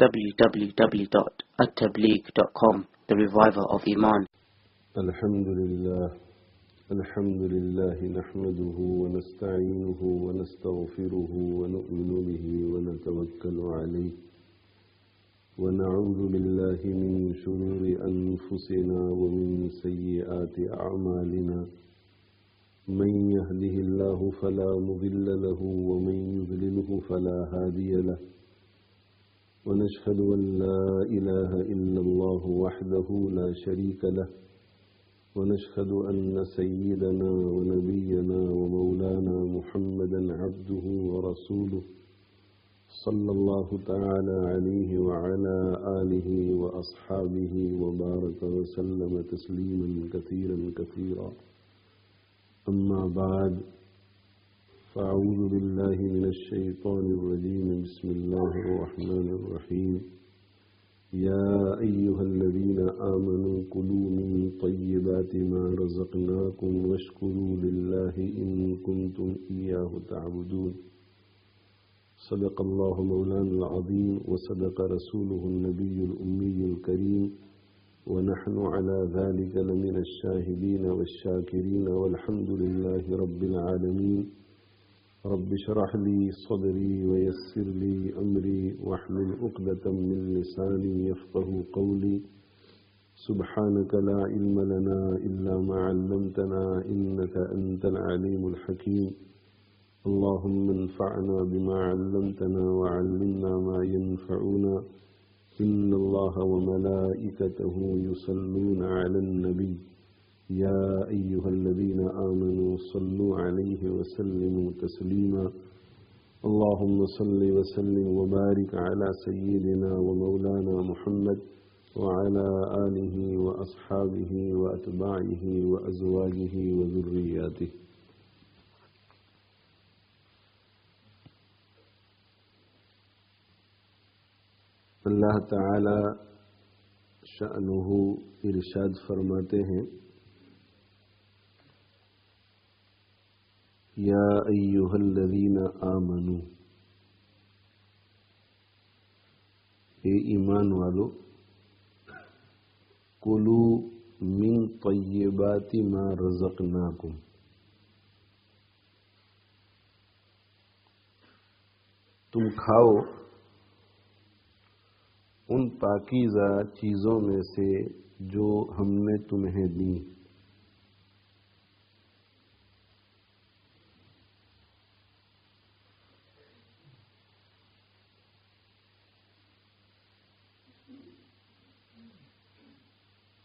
www.attableek.com, the reviver of Iman. الحمد لله نحمده ونستعينه ونستغفره ونؤمن به ونتوكل عليه ونعوذ بالله من شرور أنفسنا ومن سيئات أعمالنا من يهده الله فلا مضل له ومن يضلله فلا هادي له ونشهد أن لا إله إلا الله وحده لا شريك له ونشهد أن سيدنا ونبينا ومولانا محمدا عبده ورسوله صلى الله تعالى عليه وعلى آله وأصحابه وبارك وسلم تسليما كثيرا كثيرا. أما بعد، فأعوذ بالله من الشيطان الرجيم. بسم الله الرحمن الرحيم. يا أيها الذين آمنوا كلوا من طيبات ما رزقناكم واشكروا لله إن كنتم إياه تعبدون. صدق الله مولانا العظيم وصدق رسوله النبي الأمي الكريم، ونحن على ذلك لمن الشاهدين والشاكرين والحمد لله رب العالمين. رب اشرح لي صدري ويسر لي أمري واحلل عقدة من لساني يفقه قولي. سبحانك لا علم لنا إلا ما علمتنا إنك أنت العليم الحكيم. اللهم انفعنا بما علمتنا وعلمنا ما ينفعنا. إن الله وملائكته يصلون على النبي يا أيها الذين آمنوا صلوا عليه وسلموا تسليما. اللهم صل وسلم وبارك على سيدنا ومولانا محمد وعلى آله وأصحابه وأتباعه وأزواجه وذرياته. اللہ تعالی شأنہ ارشاد فرماتے ہیں، یا ایھا الذین آمنو، اے ایمان والو، کلو من طیبات ما رزقناکم، تم کھاؤ ان پاکیزہ چیزوں میں سے جو ہم نے تمہیں دی.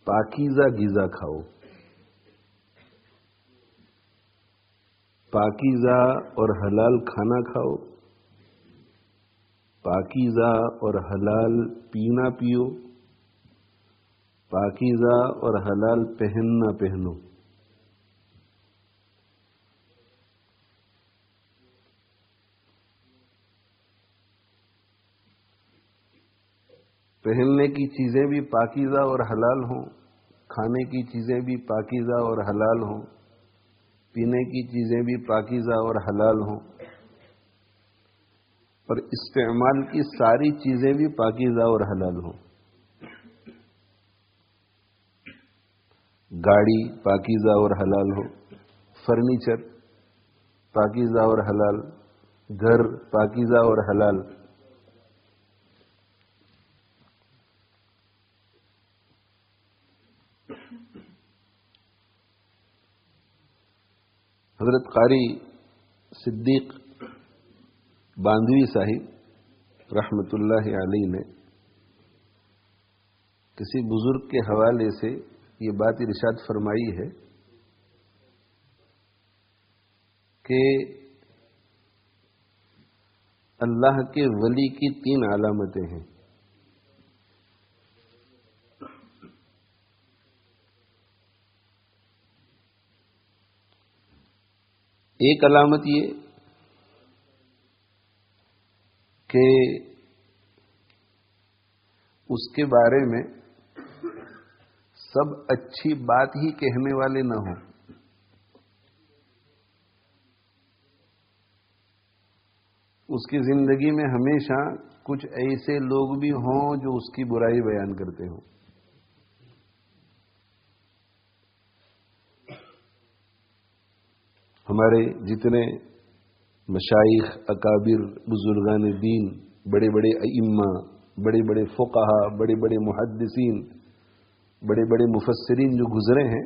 پاکیزہ غذا کھاؤ، پاکیزہ اور حلال کھانا کھاؤ، پاکیزہ اور حلال پینا پیو، پاکیزہ اور حلال پہننا پہنو. پہننے کی چیزیں بھی پاکیزہ اور حلال ہوں، کھانے کی چیزیں بھی پاکیزہ اور حلال ہوں، پینے کی چیزیں بھی پاکیزہ اور حلال ہوں، اور استعمال کی ساری چیزیں بھی پاکیزہ اور حلال ہوں. گاڑی پاکیزہ اور حلال ہو، فرنیچر پاکیزہ اور حلال، گھر پاکیزہ اور حلال. حضرت قاری صدیق باندھوی صاحب رحمۃ اللہ علیہ نے کسی بزرگ کے حوالے سے یہ بات ارشاد فرمائی ہے کہ اللہ کے ولی کی 3 علامتیں ہیں. ایک علامت یہ کہ اس کے بارے میں سب اچھی بات ہی کہنے والے نہ ہوں. اس کی زندگی میں ہمیشہ کچھ ایسے لوگ بھی ہوں جو اس کی برائی بیان کرتے ہوں. ہمارے جتنے مشائخ، اکابر، بزرگان دین، بڑے بڑے ائمہ، بڑے بڑے فقہا، بڑے بڑے محدثین، بڑے بڑے مفسرین جو گزرے ہیں،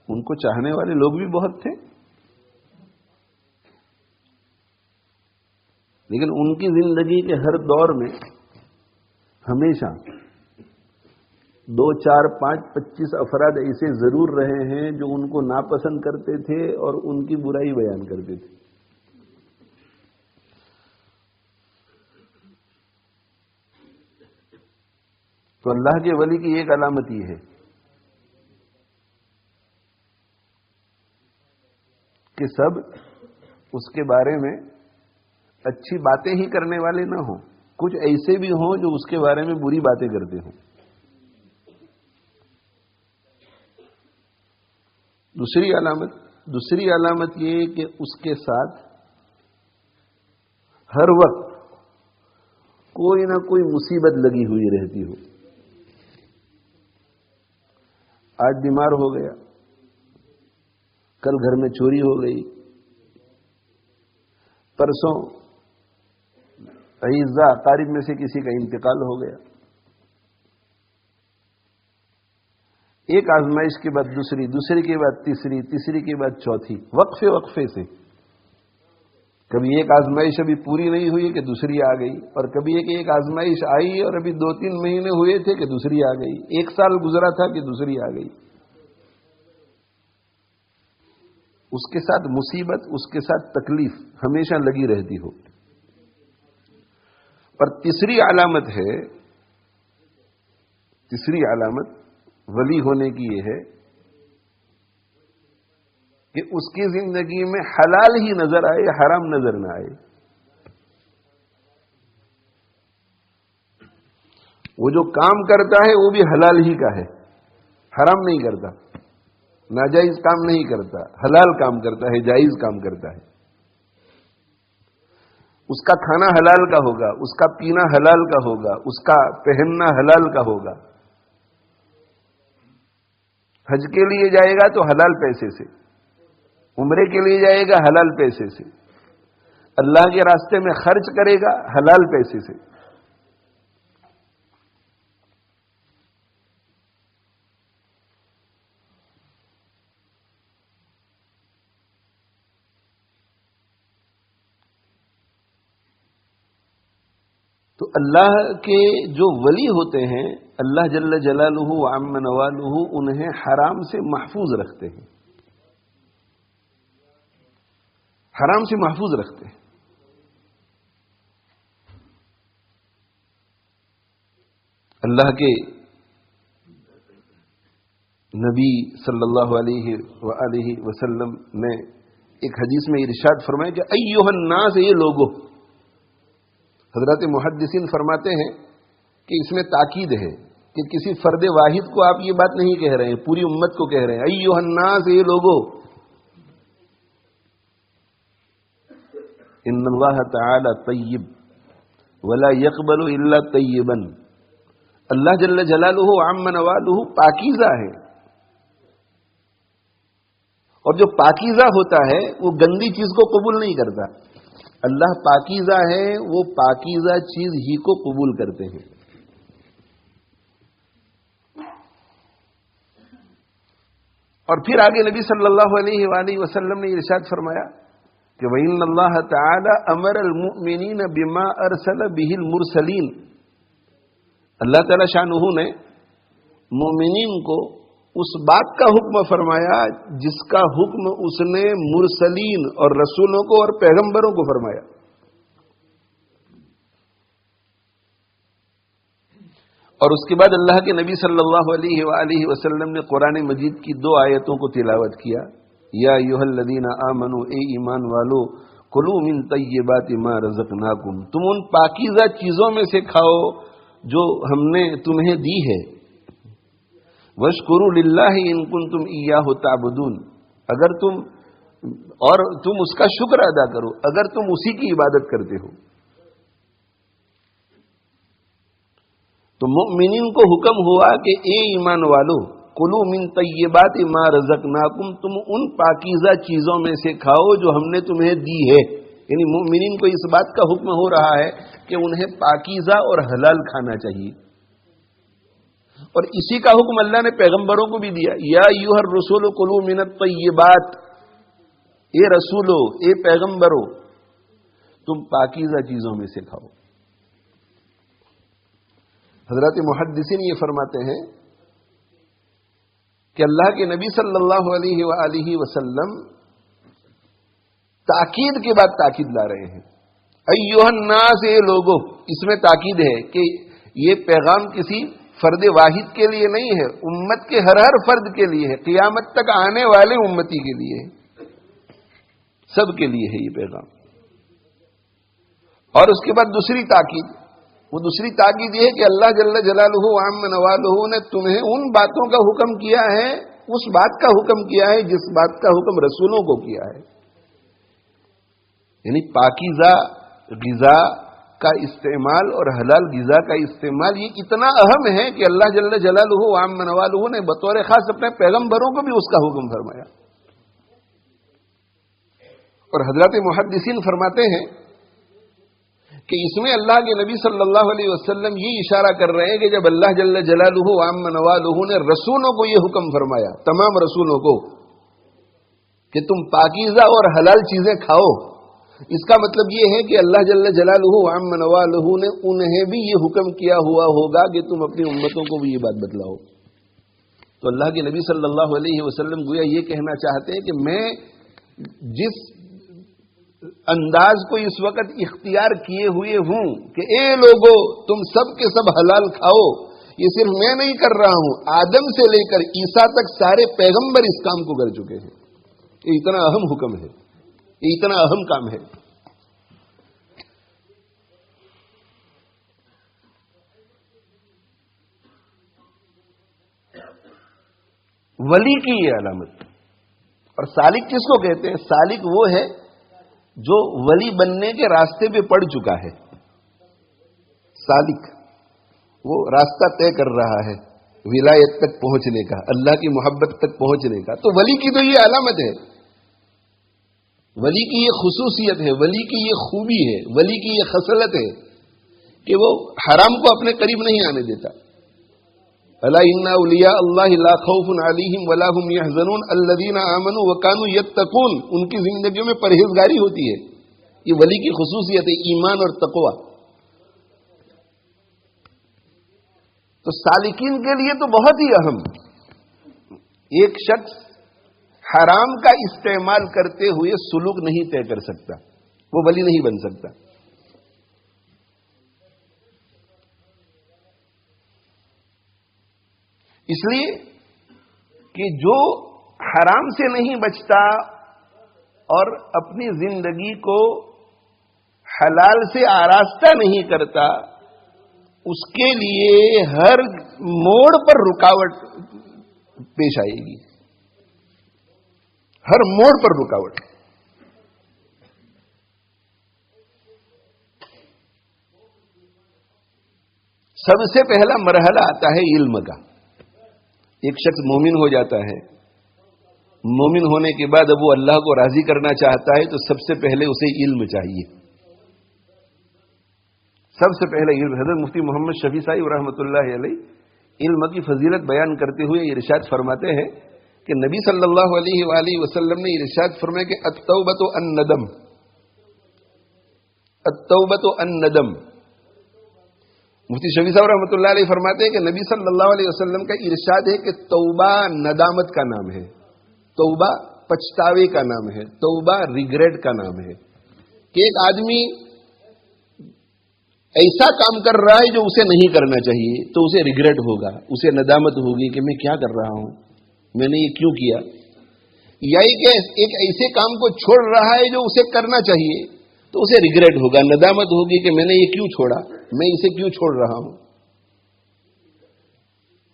ان کو چاہنے والے لوگ بھی بہت تھے، لیکن ان کی زندگی کے ہر دور میں ہمیشہ 2، 4، 5، 25 افراد ایسے ضرور رہے ہیں جو ان کو ناپسند کرتے تھے اور ان کی برائی بیان کرتے تھے. تو اللہ کے ولی کی ایک علامت یہ ہے کہ سب اس کے بارے میں اچھی باتیں ہی کرنے والے نہ ہوں، کچھ ایسے بھی ہوں جو اس کے بارے میں بری باتیں کرتے ہوں. دوسری علامت یہ کہ اس کے ساتھ ہر وقت کوئی نہ کوئی مصیبت لگی ہوئی رہتی ہو. آج بیمار ہو گیا، کل گھر میں چوری ہو گئی، پرسوں اعزاء اقارب میں سے کسی کا انتقال ہو گیا. ایک آزمائش کے بعد دوسری، دوسری کے بعد تیسری، تیسری کے بعد چوتھی، وقفے وقفے سے. کبھی ایک آزمائش ابھی پوری نہیں ہوئی کہ دوسری آ گئی، اور کبھی ایک آزمائش آئی اور ابھی 2-3 مہینے ہوئے تھے کہ دوسری آ گئی، 1 سال گزرا تھا کہ دوسری آ گئی. اس کے ساتھ مصیبت، اس کے ساتھ تکلیف ہمیشہ لگی رہتی ہو. اور تیسری علامت ولی ہونے کی یہ ہے کہ اس کی زندگی میں حلال ہی نظر آئے، حرام نظر نہ آئے. وہ جو کام کرتا ہے وہ بھی حلال ہی کا ہے، حرام نہیں کرتا، ناجائز کام نہیں کرتا، حلال کام کرتا ہے، جائز کام کرتا ہے. اس کا کھانا حلال کا ہوگا، اس کا پینا حلال کا ہوگا، اس کا پہننا حلال کا ہوگا. حج کے لیے جائے گا تو حلال پیسے سے، عمرے کے لیے جائے گا حلال پیسے سے، اللہ کے راستے میں خرچ کرے گا حلال پیسے سے. تو اللہ کے جو ولی ہوتے ہیں، اللہ جل جلالہ وعم نوالہ انہیں حرام سے محفوظ رکھتے ہیں، حرام سے محفوظ رکھتے ہیں. اللہ کے نبی صلی اللہ علیہ وآلہ وسلم نے ایک حدیث میں ارشاد فرمایا کہ ایھا الناس، یہ لوگوں. حضرات محدثین فرماتے ہیں کہ اس میں تاکید ہے کہ کسی فرد واحد کو آپ یہ بات نہیں کہہ رہے ہیں، پوری امت کو کہہ رہے ہیں. ایھا الناس، یہ لوگوں. ان اللہ تعالی طیب ولا يقبل الا طیبا. اللہ جل جلالہ وعم نوالہ پاکیزہ ہے، اور جو پاکیزہ ہوتا ہے وہ گندی چیز کو قبول نہیں کرتا. اللہ پاکیزہ ہے، وہ پاکیزہ چیز ہی کو قبول کرتے ہیں. اور پھر آگے نبی صلی اللہ علیہ وآلہ وسلم نے ارشاد فرمایا کہ وَإِنَّ اللَّهَ تَعَالَى أَمَرَ الْمُؤْمِنِينَ بِمَا أَرْسَلَ بِهِ الْمُرْسَلِينَ. اللہ تعالی شانہ نے مومنین کو اس بات کا حکم فرمایا جس کا حکم اس نے مرسلین اور رسولوں کو اور پیغمبروں کو فرمایا. اور اس کے بعد اللہ کے نبی صلی اللہ علیہ وآلہ وسلم نے قرآن مجید کی 2 آیتوں کو تلاوت کیا. یا ایھا الذین آمنوا، اے ایمان والو، کلوا من طیبات ما رزقناکم، تم ان پاکیزہ چیزوں میں سے کھاؤ جو ہم نے تمہیں دی ہے. واشکروا للہ ان کنتم ایاہ تعبدون، اگر تم اور تم اس کا شکر ادا کرو اگر تم اسی کی عبادت کرتے ہو. تو مؤمنین کو حکم ہوا کہ اے ایمان والو کلوا من طیبات ما رزقناکم، تم ان پاکیزہ چیزوں میں سے کھاؤ جو ہم نے تمہیں دی ہے. یعنی مؤمنین کو اس بات کا حکم ہو رہا ہے کہ انہیں پاکیزہ اور حلال کھانا چاہیے. اور اسی کا حکم اللہ نے پیغمبروں کو بھی دیا. یا ایھا الرسول کلوا من الطیبات، اے رسولو، اے پیغمبرو، تم پاکیزہ چیزوں میں سے کھاؤ. حضرات محدثین یہ فرماتے ہیں کہ اللہ کے نبی صلی اللہ علیہ وآلہ وسلم تاکید کے بعد تاکید لا رہے ہیں. ایھا الناس، اے لوگو، اس میں تاکید ہے کہ یہ پیغام کسی فرد واحد کے لیے نہیں ہے، امت کے ہر فرد کے لیے ہے، قیامت تک آنے والے امتی کے لیے ہے، سب کے لیے ہے یہ پیغام. اور اس کے بعد دوسری تاکید، وہ دوسری تاکید یہ ہے کہ اللہ جل جلالہ وعم نوالہ نے تمہیں ان باتوں کا حکم کیا ہے، اس بات کا حکم کیا ہے جس بات کا حکم رسولوں کو کیا ہے. یعنی پاکیزہ غذا کا استعمال اور حلال غذا کا استعمال یہ اتنا اہم ہے کہ اللہ جل جلالہ وعم نوالہ نے بطور خاص اپنے پیغمبروں کو بھی اس کا حکم فرمایا. اور حضرات محدثین فرماتے ہیں کہ اس میں اللہ کے نبی صلی اللہ علیہ وسلم یہ اشارہ کر رہے ہیں کہ جب اللہ جل جلالہ وعم نوالہ نے رسولوں کو یہ حکم فرمایا، تمام رسولوں کو، کہ تم پاکیزہ اور حلال چیزیں کھاؤ، اس کا مطلب یہ ہے کہ اللہ جل جلالہ وعم نوالہ نے انہیں بھی یہ حکم کیا ہوا ہوگا کہ تم اپنی امتوں کو بھی یہ بات بتلاؤ. تو اللہ کے نبی صلی اللہ علیہ وسلم گویا یہ کہنا چاہتے ہیں کہ میں جس انداز کو اس وقت اختیار کیے ہوئے ہوں کہ اے لوگو تم سب کے سب حلال کھاؤ، یہ صرف میں نہیں کر رہا ہوں، آدم سے لے کر عیسیٰ تک سارے پیغمبر اس کام کو کر چکے ہیں. یہ اتنا اہم حکم ہے، یہ اتنا اہم کام ہے. ولی کی یہ علامت. اور سالک کس کو کہتے ہیں؟ سالک وہ ہے جو ولی بننے کے راستے پہ پڑ چکا ہے. سالک وہ راستہ طے کر رہا ہے ولایت تک پہنچنے کا، اللہ کی محبت تک پہنچنے کا. تو ولی کی تو یہ علامت ہے، ولی کی یہ خصوصیت ہے، ولی کی یہ خوبی ہے، ولی کی یہ خصلت ہے کہ وہ حرام کو اپنے قریب نہیں آنے دیتا. الا ان اولیاء اللہ لا خوف علیہم ولا هم يحزنون الذین آمنوا وكانوا يتقون. ان کی زندگیوں میں پرہیزگاری ہوتی ہے. یہ ولی کی خصوصیت ہے، ایمان اور تقوی. تو سالکین کے لیے تو بہت ہی اہم، ایک شخص حرام کا استعمال کرتے ہوئے سلوک نہیں طے کر سکتا، وہ ولی نہیں بن سکتا. اس لیے کہ جو حرام سے نہیں بچتا اور اپنی زندگی کو حلال سے آراستہ نہیں کرتا، اس کے لیے ہر موڑ پر رکاوٹ پیش آئے گی، ہر موڑ پر رکاوٹ. سب سے پہلا مرحلہ آتا ہے علم کا. ایک شخص مومن ہو جاتا ہے، مومن ہونے کے بعد اب وہ اللہ کو راضی کرنا چاہتا ہے تو سب سے پہلے اسے علم چاہیے. سب سے پہلے علم. حضرت مفتی محمد شفیع صاحب رحمۃ اللہ علیہ علم کی فضیلت بیان کرتے ہوئے ارشاد فرماتے ہیں کہ نبی صلی اللہ علیہ وآلہ وسلم نے ارشاد فرمایا کہ التوبۃ الندم، التوبۃ الندم. مفتی شفیع صاحب رحمۃ اللہ علیہ فرماتے ہیں کہ نبی صلی اللہ علیہ وسلم کا ارشاد ہے کہ توبہ ندامت کا نام ہے، توبہ پچھتاوے کا نام ہے، توبہ ریگریٹ کا نام ہے. کہ ایک آدمی ایسا کام کر رہا ہے جو اسے نہیں کرنا چاہیے تو اسے ریگریٹ ہوگا، اسے ندامت ہوگی کہ میں کیا کر رہا ہوں، میں نے یہ کیوں کیا. یا ایک ایسے کام کو چھوڑ رہا ہے جو اسے کرنا چاہیے تو اسے ریگریٹ ہوگا، ندامت ہوگی کہ میں نے یہ کیوں چھوڑا، میں اسے کیوں چھوڑ رہا ہوں.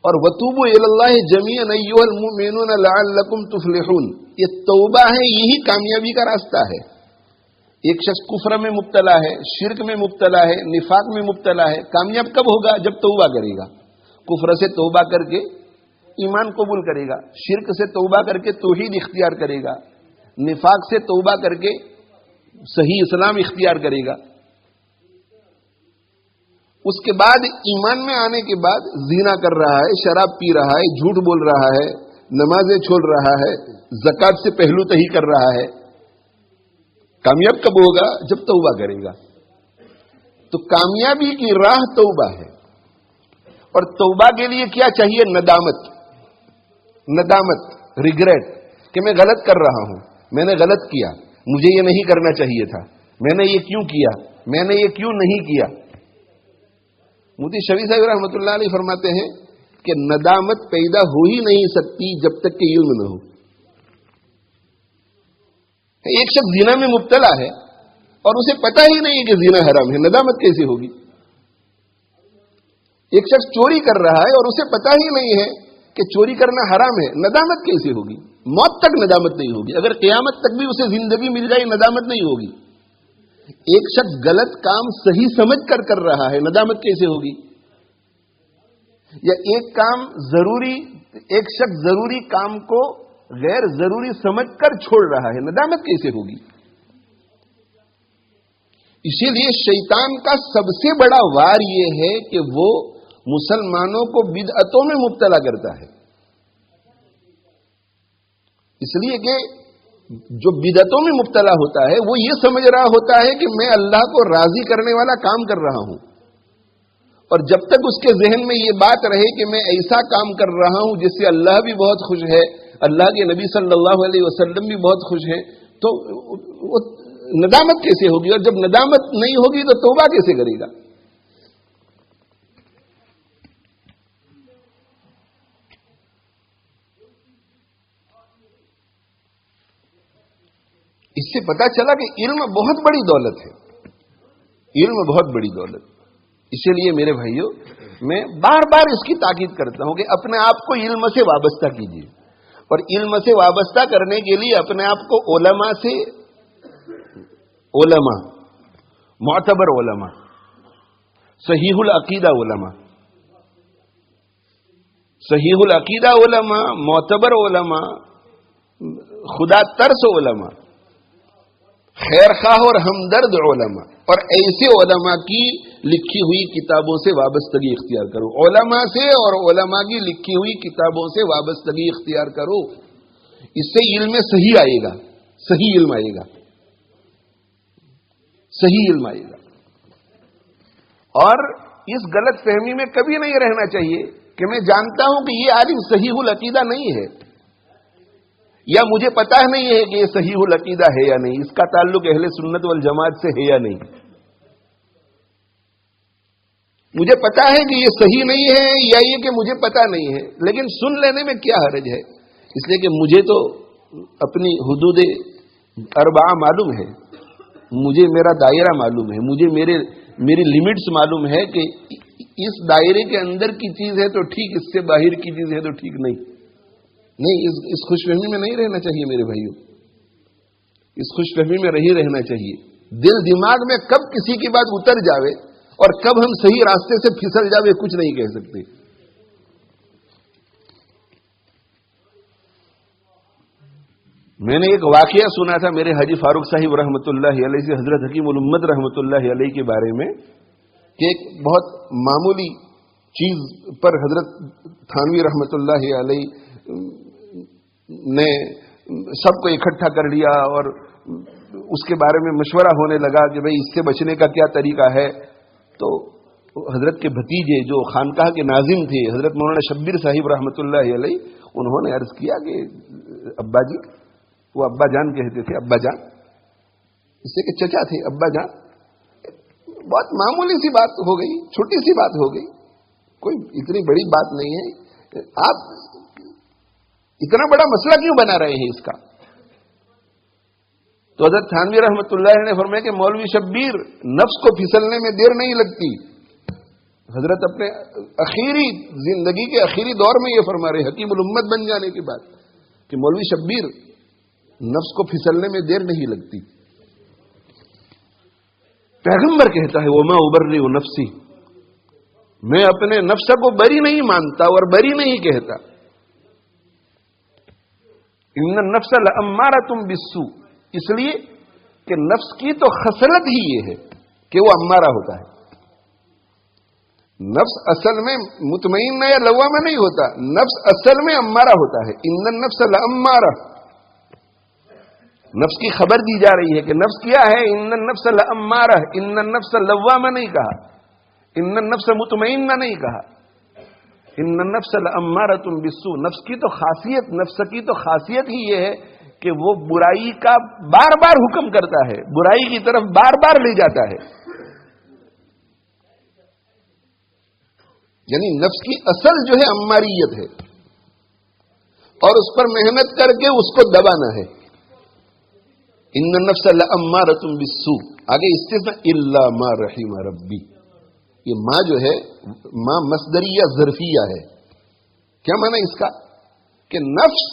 اور وتوبوا الی اللہ جمیعا ایھا المؤمنون لعلکم تفلحون، یہ توبہ ہے، یہی کامیابی کا راستہ ہے۔ ایک شخص کفر میں مبتلا ہے، شرک میں مبتلا ہے، نفاق میں مبتلا ہے، کامیاب کب ہوگا؟ جب توبہ کرے گا۔ کفر سے توبہ کر کے ایمان قبول کرے گا، شرک سے توبہ کر کے توحید اختیار کرے گا، نفاق سے توبہ کر کے صحیح اسلام اختیار کرے گا۔ اس کے بعد ایمان میں آنے کے بعد زنا کر رہا ہے، شراب پی رہا ہے، جھوٹ بول رہا ہے، نمازیں چھوڑ رہا ہے، زکات سے پہلو تہی کر رہا ہے، کامیاب کب ہوگا؟ جب توبہ کرے گا۔ تو کامیابی کی راہ توبہ ہے، اور توبہ کے لیے کیا چاہیے؟ ندامت، ریگریٹ، کہ میں غلط کر رہا ہوں، میں نے غلط کیا، مجھے یہ نہیں کرنا چاہیے تھا، میں نے یہ کیوں کیا، میں نے یہ کیوں نہیں کیا۔ مفتی شفیع صاحب رحمۃ اللہ علیہ فرماتے ہیں کہ ندامت پیدا ہو ہی نہیں سکتی جب تک کہ علم نہ ہو۔ ایک شخص زنا میں مبتلا ہے اور اسے پتہ ہی نہیں کہ زنا حرام ہے، ندامت کیسے ہوگی؟ ایک شخص چوری کر رہا ہے اور اسے پتہ ہی نہیں ہے کہ چوری کرنا حرام ہے، ندامت کیسے ہوگی؟ موت تک ندامت نہیں ہوگی، اگر قیامت تک بھی اسے زندگی مل جائے ندامت نہیں ہوگی۔ ایک شخص غلط کام صحیح سمجھ کر رہا ہے، ندامت کیسے ہوگی؟ یا ایک شخص ضروری کام کو غیر ضروری سمجھ کر چھوڑ رہا ہے، ندامت کیسے ہوگی؟ اسی لیے شیطان کا سب سے بڑا وار یہ ہے کہ وہ مسلمانوں کو بدعتوں میں مبتلا کرتا ہے۔ اس لیے کہ جو بدعتوں میں مبتلا ہوتا ہے وہ یہ سمجھ رہا ہوتا ہے کہ میں اللہ کو راضی کرنے والا کام کر رہا ہوں، اور جب تک اس کے ذہن میں یہ بات رہے کہ میں ایسا کام کر رہا ہوں جس سے اللہ بھی بہت خوش ہے، اللہ کے نبی صلی اللہ علیہ وسلم بھی بہت خوش ہیں، تو وہ ندامت کیسے ہوگی؟ اور جب ندامت نہیں ہوگی تو توبہ کیسے کرے گا؟ اس سے پتا چلا کہ علم بہت بڑی دولت ہے، علم بہت بڑی دولت۔ اسی لیے میرے بھائیوں، میں بار بار اس کی تاکید کرتا ہوں کہ اپنے آپ کو علم سے وابستہ کیجیے، اور علم سے وابستہ کرنے کے لیے اپنے آپ کو علماء، معتبر علماء، صحیح العقیدہ علماء، صحیح العقیدہ علماء، معتبر علماء، خدا ترس علماء، خیر خواہ اور ہمدرد علماء، اور ایسے علماء کی لکھی ہوئی کتابوں سے وابستگی اختیار کرو۔ علماء سے اور علماء کی لکھی ہوئی کتابوں سے وابستگی اختیار کرو، اس سے علم صحیح آئے گا، صحیح علم آئے گا، صحیح علم آئے گا۔ اور اس غلط فہمی میں کبھی نہیں رہنا چاہیے کہ میں جانتا ہوں کہ یہ عالم صحیح العقیدہ نہیں ہے، یا مجھے پتہ نہیں ہے کہ یہ صحیح العقیدہ ہے یا نہیں، اس کا تعلق اہل سنت والجماعت سے ہے یا نہیں۔ مجھے پتا ہے کہ یہ صحیح نہیں ہے، یا یہ کہ مجھے پتا نہیں ہے، لیکن سن لینے میں کیا حرج ہے؟ اس لیے کہ مجھے تو اپنی حدود اربعہ معلوم ہے، مجھے میرا دائرہ معلوم ہے، مجھے میری لیمٹس معلوم ہے کہ اس دائرے کے اندر کی چیز ہے تو ٹھیک، اس سے باہر کی چیز ہے تو ٹھیک نہیں۔ اس خوش فہمی میں نہیں رہنا چاہیے میرے بھائیوں، اس خوش فہمی میں نہیں رہنا چاہیے۔ دل دماغ میں کب کسی کی بات اتر جاوے اور کب ہم صحیح راستے سے پھسل جاوے کچھ نہیں کہہ سکتے۔ میں نے ایک واقعہ سنا تھا میرے حاجی فاروق صاحب رحمۃ اللہ علیہ سے حضرت حکیم الامت رحمۃ اللہ علیہ کے بارے میں، کہ ایک بہت معمولی چیز پر حضرت تھانوی رحمۃ اللہ علیہ نے سب کو اکٹھا کر لیا اور اس کے بارے میں مشورہ ہونے لگا کہ بھئی اس سے بچنے کا کیا طریقہ ہے۔ تو حضرت کے بھتیجے جو خانقاہ کے ناظم تھے حضرت مولانا شبیر صاحب رحمۃ اللہ علیہ، انہوں نے عرض کیا کہ ابا جی، وہ ابا جان کہتے تھے، ابا جان، اس سے کہ چچا تھے، ابا جان، بہت معمولی سی بات ہو گئی، چھوٹی سی بات ہو گئی، کوئی اتنی بڑی بات نہیں ہے، آپ اتنا بڑا مسئلہ کیوں بنا رہے ہیں اس کا؟ تو حضرت تھانوی رحمۃ اللہ نے فرمایا کہ مولوی شبیر، نفس کو پھسلنے میں دیر نہیں لگتی، حضرت اپنے آخری زندگی کے آخری دور میں یہ فرما رہے حکیم الامت بن جانے کے بعد کہ مولوی شبیر نفس کو پھسلنے میں دیر نہیں لگتی. پیغمبر کہتا ہے وما ابرئ نفسی، میں اپنے نفس کو بری نہیں مانتا اور بری نہیں کہتا. ان النفس لامارۃ بالسوء، اس لیے کہ نفس کی تو خصلت ہی یہ ہے کہ وہ امارہ ہوتا ہے. نفس اصل میں مطمئن یا لوامہ نہیں ہوتا، نفس اصل میں امارہ ہوتا ہے. ان النفس لامارہ، نفس کی خبر دی جا رہی ہے کہ نفس کیا ہے. ان النفس لامارہ، ان النفس لوامہ نہیں کہا، ان النفس مطمئنہ نہیں کہا، ان النفس لامارۃ بالسوء. نفس کی تو خاصیت، نفس کی تو خاصیت ہی یہ ہے کہ وہ برائی کا بار بار حکم کرتا ہے، برائی کی طرف بار بار لے جاتا ہے. یعنی نفس کی اصل جو ہے اماریت ہے، اور اس پر محنت کر کے اس کو دبانا ہے. ان النفس لامارۃ بالسوء. آگے استثناء الا ما رحم ربی. یہ ماں جو ہے ماں مصدریہ ظرفیہ ہے. کیا معنی اس کا؟ کہ نفس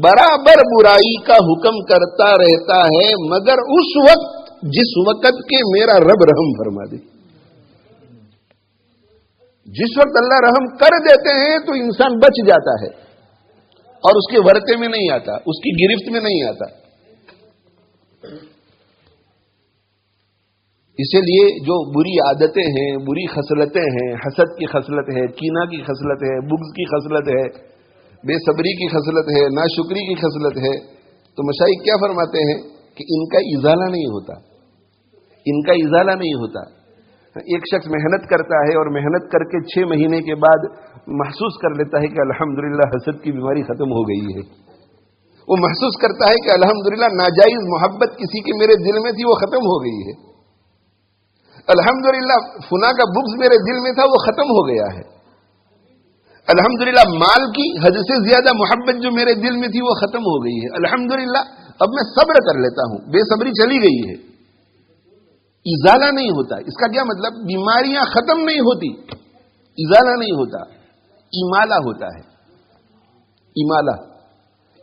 برابر برائی کا حکم کرتا رہتا ہے، مگر اس وقت جس وقت کے میرا رب رحم فرما دے. جس وقت اللہ رحم کر دیتے ہیں تو انسان بچ جاتا ہے اور اس کے ورطے میں نہیں آتا، اس کی گرفت میں نہیں آتا. اسی لیے جو بری عادتیں ہیں، بری خصلتیں ہیں، حسد کی خصلت ہے، کینہ کی خصلت ہے، بغض کی خصلت ہے، بے صبری کی خصلت ہے، ناشکری کی خصلت ہے، تو مشائخ کیا فرماتے ہیں کہ ان کا ازالہ نہیں ہوتا، ان کا ازالہ نہیں ہوتا. ایک شخص محنت کرتا ہے اور محنت کر کے 6 مہینے کے بعد محسوس کر لیتا ہے کہ الحمدللہ حسد کی بیماری ختم ہو گئی ہے. وہ محسوس کرتا ہے کہ الحمدللہ ناجائز محبت کسی کے میرے دل میں تھی وہ ختم ہو گئی ہے. الحمدللہ فنا کا بغض میرے دل میں تھا وہ ختم ہو گیا ہے. الحمدللہ مال کی حد سے زیادہ محبت جو میرے دل میں تھی وہ ختم ہو گئی ہے. الحمدللہ اب میں صبر کر لیتا ہوں، بے صبری چلی گئی ہے. ازالہ نہیں ہوتا. اس کا کیا مطلب؟ بیماریاں ختم نہیں ہوتی، ازالہ نہیں ہوتا، امالہ ہوتا ہے. امالہ،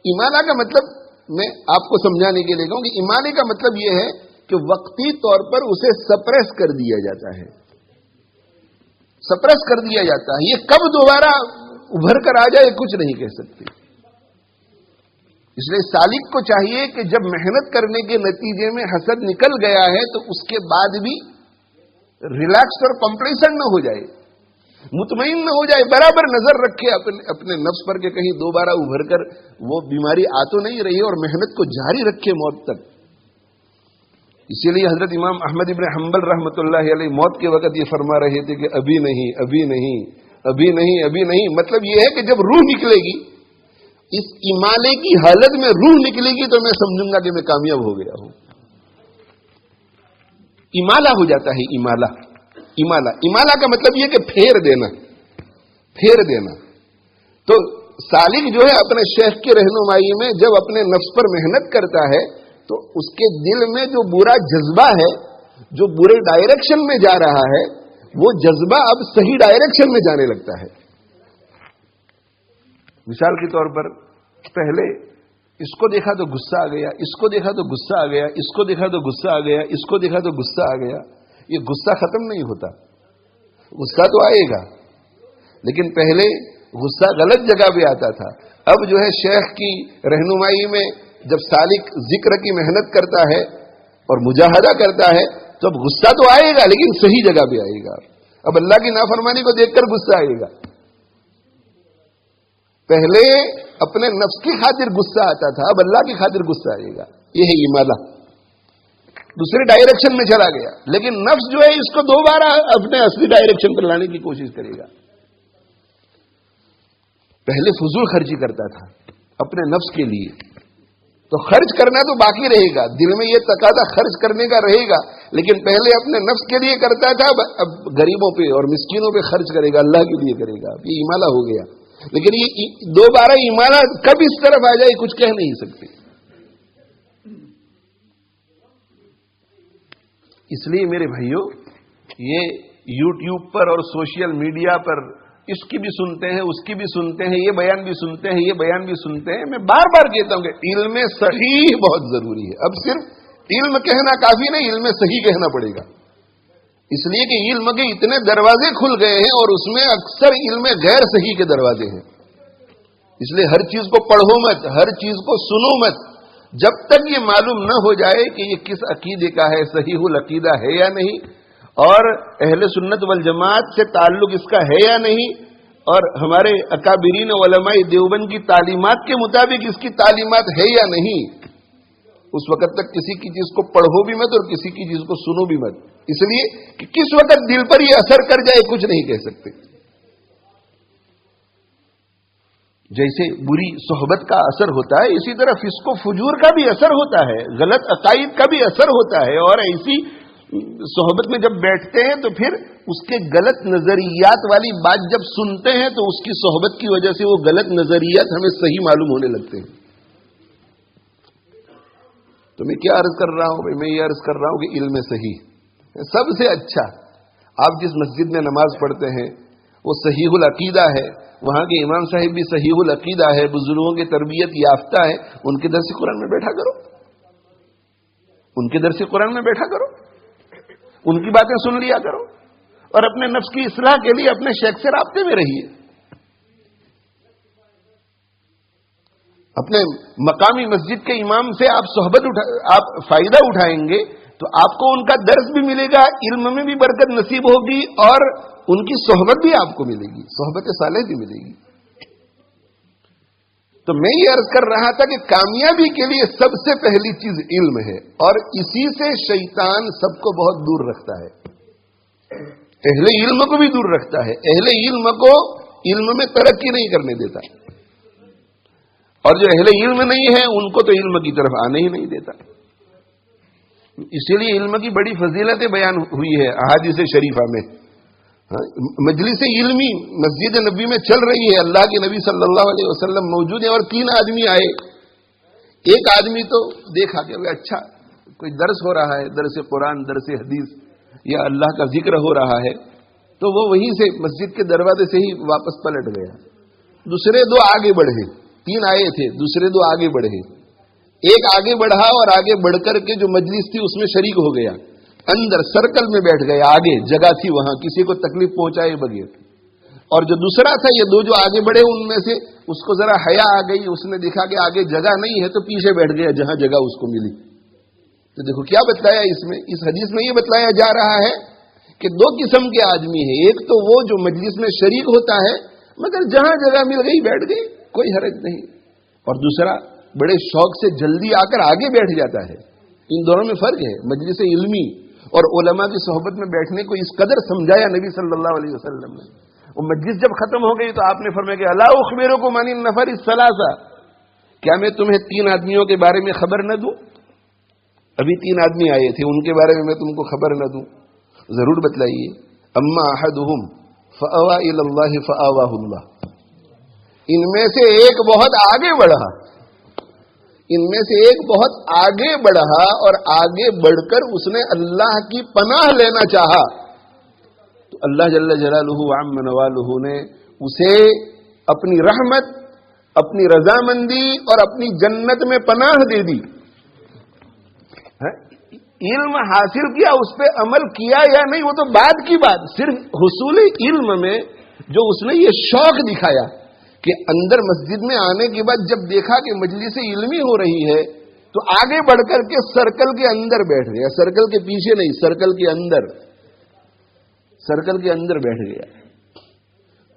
امالہ کا مطلب میں آپ کو سمجھانے کے لیے کہوں کہ امالے کا مطلب یہ ہے کہ وقتی طور پر اسے سپریس کر دیا جاتا ہے، سپریس کر دیا جاتا ہے. یہ کب دوبارہ ابھر کر آ جائے کچھ نہیں کہہ سکتے. اس لیے سالک کو چاہیے کہ جب محنت کرنے کے نتیجے میں حسد نکل گیا ہے تو اس کے بعد بھی ریلیکس اور کمپلیسنٹ نہ ہو جائے، مطمئن نہ ہو جائے، برابر نظر رکھے اپنے نفس پر کہ کہیں دوبارہ ابھر کر وہ بیماری آ تو نہیں رہی، اور محنت کو جاری رکھے موت تک. اسی لیے حضرت امام احمد ابن حنبل رحمۃ اللہ علیہ موت کے وقت یہ فرما رہے تھے کہ ابھی نہیں، ابھی نہیں، ابھی نہیں، ابھی نہیں. مطلب یہ ہے کہ جب روح نکلے گی، اس امالے کی حالت میں روح نکلے گی تو میں سمجھوں گا کہ میں کامیاب ہو گیا ہوں. امالہ ہو جاتا ہے. امالہ، امالہ، امالہ کا مطلب یہ کہ پھیر دینا، پھیر دینا. تو سالک جو ہے اپنے شیخ کی رہنمائی میں جب اپنے نفس پر محنت کرتا ہے تو اس کے دل میں جو برا جذبہ ہے، جو برے ڈائریکشن میں جا رہا ہے، وہ جذبہ اب صحیح ڈائریکشن میں جانے لگتا ہے. مثال کے طور پر پہلے اس کو دیکھا تو غصہ آ گیا، اس کو دیکھا تو غصہ آ گیا، اس کو دیکھا تو غصہ آ گیا، اس کو دیکھا تو غصہ آ گیا. یہ غصہ ختم نہیں ہوتا. غصہ تو آئے گا، لیکن پہلے غصہ غلط جگہ پہ آتا تھا. اب جو ہے شیخ کی رہنمائی میں جب سالک ذکر کی محنت کرتا ہے اور مجاہدہ کرتا ہے تو اب غصہ تو آئے گا لیکن صحیح جگہ پہ آئے گا. اب اللہ کی نافرمانی کو دیکھ کر غصہ آئے گا. پہلے اپنے نفس کی خاطر غصہ آتا تھا، اب اللہ کی خاطر غصہ آئے گا. یہ ہے امالہ. دوسرے ڈائریکشن میں چلا گیا، لیکن نفس جو ہے اس کو دوبارہ اپنے اصلی ڈائریکشن پر لانے کی کوشش کرے گا. پہلے فضول خرچی کرتا تھا اپنے نفس کے لیے، تو خرچ کرنا تو باقی رہے گا، دل میں یہ تقاضا خرچ کرنے کا رہے گا، لیکن پہلے اپنے نفس کے لیے کرتا تھا، اب غریبوں پہ اور مسکینوں پہ خرچ کرے گا، اللہ کے لیے کرے گا. یہ امالہ ہو گیا. لیکن یہ دوبارہ ایمانہ کب اس طرف آ جائے کچھ کہہ نہیں سکتے. اس لیے میرے بھائیوں، یہ یوٹیوب پر اور سوشل میڈیا پر اس کی بھی سنتے ہیں، اس کی بھی سنتے ہیں، یہ بیان بھی سنتے ہیں، یہ بیان بھی سنتے ہیں. میں بار بار کہتا ہوں کہ علم صحیح بہت ضروری ہے. اب صرف علم کہنا کافی نہیں، علم صحیح کہنا پڑے گا. اس لیے کہ علم کے اتنے دروازے کھل گئے ہیں اور اس میں اکثر علم غیر صحیح کے دروازے ہیں. اس لیے ہر چیز کو پڑھو مت، ہر چیز کو سنو مت، جب تک یہ معلوم نہ ہو جائے کہ یہ کس عقیدے کا ہے، صحیح العقیدہ ہے یا نہیں، اور اہل سنت والجماعت سے تعلق اس کا ہے یا نہیں، اور ہمارے اکابرین علماء دیوبند کی تعلیمات کے مطابق اس کی تعلیمات ہے یا نہیں، اس وقت تک کسی کی چیز کو پڑھو بھی مت اور کسی کی چیز کو سنو بھی مت. اس لیے کہ کس وقت دل پر یہ اثر کر جائے کچھ نہیں کہہ سکتے. جیسے بری صحبت کا اثر ہوتا ہے، اسی طرح فسق و فجور کا بھی اثر ہوتا ہے، غلط عقائد کا بھی اثر ہوتا ہے. اور ایسی صحبت میں جب بیٹھتے ہیں تو پھر اس کے غلط نظریات والی بات جب سنتے ہیں تو اس کی صحبت کی وجہ سے وہ غلط نظریات ہمیں صحیح معلوم ہونے لگتے ہیں. تو میں کیا عرض کر رہا ہوں بھائی؟ میں یہ عرض کر رہا ہوں کہ علم صحیح سب سے اچھا. آپ جس مسجد میں نماز پڑھتے ہیں وہ صحیح العقیدہ ہے، وہاں کے امام صاحب بھی صحیح العقیدہ ہے، بزرگوں کی تربیت یافتہ ہے، ان کے درس قرآن میں بیٹھا کرو، ان کے درس قرآن میں بیٹھا کرو، ان کی باتیں سن لیا کرو، اور اپنے نفس کی اصلاح کے لیے اپنے شیخ سے رابطے میں رہیے. اپنے مقامی مسجد کے امام سے آپ فائدہ اٹھائیں گے تو آپ کو ان کا درس بھی ملے گا، علم میں بھی برکت نصیب ہوگی، اور ان کی صحبت بھی آپ کو ملے گی، صحبت صالح بھی ملے گی. تو میں یہ عرض کر رہا تھا کہ کامیابی کے لیے سب سے پہلی چیز علم ہے، اور اسی سے شیطان سب کو بہت دور رکھتا ہے. اہل علم کو بھی دور رکھتا ہے، اہل علم کو علم میں ترقی نہیں کرنے دیتا، اور جو اہل علم نہیں ہے ان کو تو علم کی طرف آنے ہی نہیں دیتا. اسی لیے علم کی بڑی فضیلتیں بیان ہوئی ہے احادیث شریفہ میں. مجلس علمی مسجد نبی میں چل رہی ہے، اللہ کے نبی صلی اللہ علیہ وسلم موجود ہیں اور 3 آدمی آئے. ایک آدمی تو دیکھا کہ اچھا کوئی درس ہو رہا ہے، درس قرآن، درس حدیث یا اللہ کا ذکر ہو رہا ہے، تو وہ وہیں سے مسجد کے دروازے سے ہی واپس پلٹ گیا. دوسرے 2 آگے بڑھے، 3 آئے تھے، دوسرے 2 آگے بڑھے. ایک آگے بڑھا اور آگے بڑھ کر کے جو مجلس تھی اس میں شریک ہو گیا، اندر سرکل میں بیٹھ گیا، آگے جگہ تھی وہاں، کسی کو تکلیف پہنچائے بغیر. اور جو دوسرا تھا، یہ 2 جو آگے بڑھے ان میں سے اس کو ذرا حیا آ گئی، اس نے دیکھا کہ آگے جگہ نہیں ہے تو پیچھے بیٹھ گیا جہاں جگہ اس کو ملی. تو دیکھو کیا بتلایا اس حدیث میں یہ بتلایا جا رہا ہے کہ 2 قسم کے آدمی ہیں. ایک تو وہ جو مجلس میں شریک ہوتا ہے مگر جہاں جگہ مل گئی بیٹھ گئی، کوئی حرج نہیں، اور دوسرا بڑے شوق سے جلدی آ کر آگے بیٹھ جاتا ہے. ان دونوں میں فرق ہے. مجلس علمی اور علماء کی صحبت میں بیٹھنے کو اس قدر سمجھایا نبی صلی اللہ علیہ وسلم نے. وہ مجلس جب ختم ہو گئی تو آپ نے فرمایا کہ الا اخبرکم عن النفر الثلاثہ، کیا میں تمہیں 3 آدمیوں کے بارے میں خبر نہ دوں؟ ابھی 3 آدمی آئے تھے، ان کے بارے میں تم کو خبر نہ دوں؟ ضرور بتلائیے. اما احدهم فاوى الى الله فاواه الله، ان میں سے ایک بہت آگے بڑھا، ان میں سے ایک بہت آگے بڑھا اور آگے بڑھ کر اس نے اللہ کی پناہ لینا چاہا تو اللہ جل جلالہ وعم نوالہ نے اسے اپنی رحمت، اپنی رضامندی اور اپنی جنت میں پناہ دے دی. علم حاصل کیا، اس پہ عمل کیا یا نہیں وہ تو بعد کی بات. صرف حصول علم میں جو اس نے یہ شوق دکھایا کہ اندر مسجد میں آنے کے بعد جب دیکھا کہ مجلس علمی ہو رہی ہے تو آگے بڑھ کر کے سرکل کے اندر بیٹھ گیا، سرکل کے پیچھے نہیں، سرکل کے اندر بیٹھ گیا.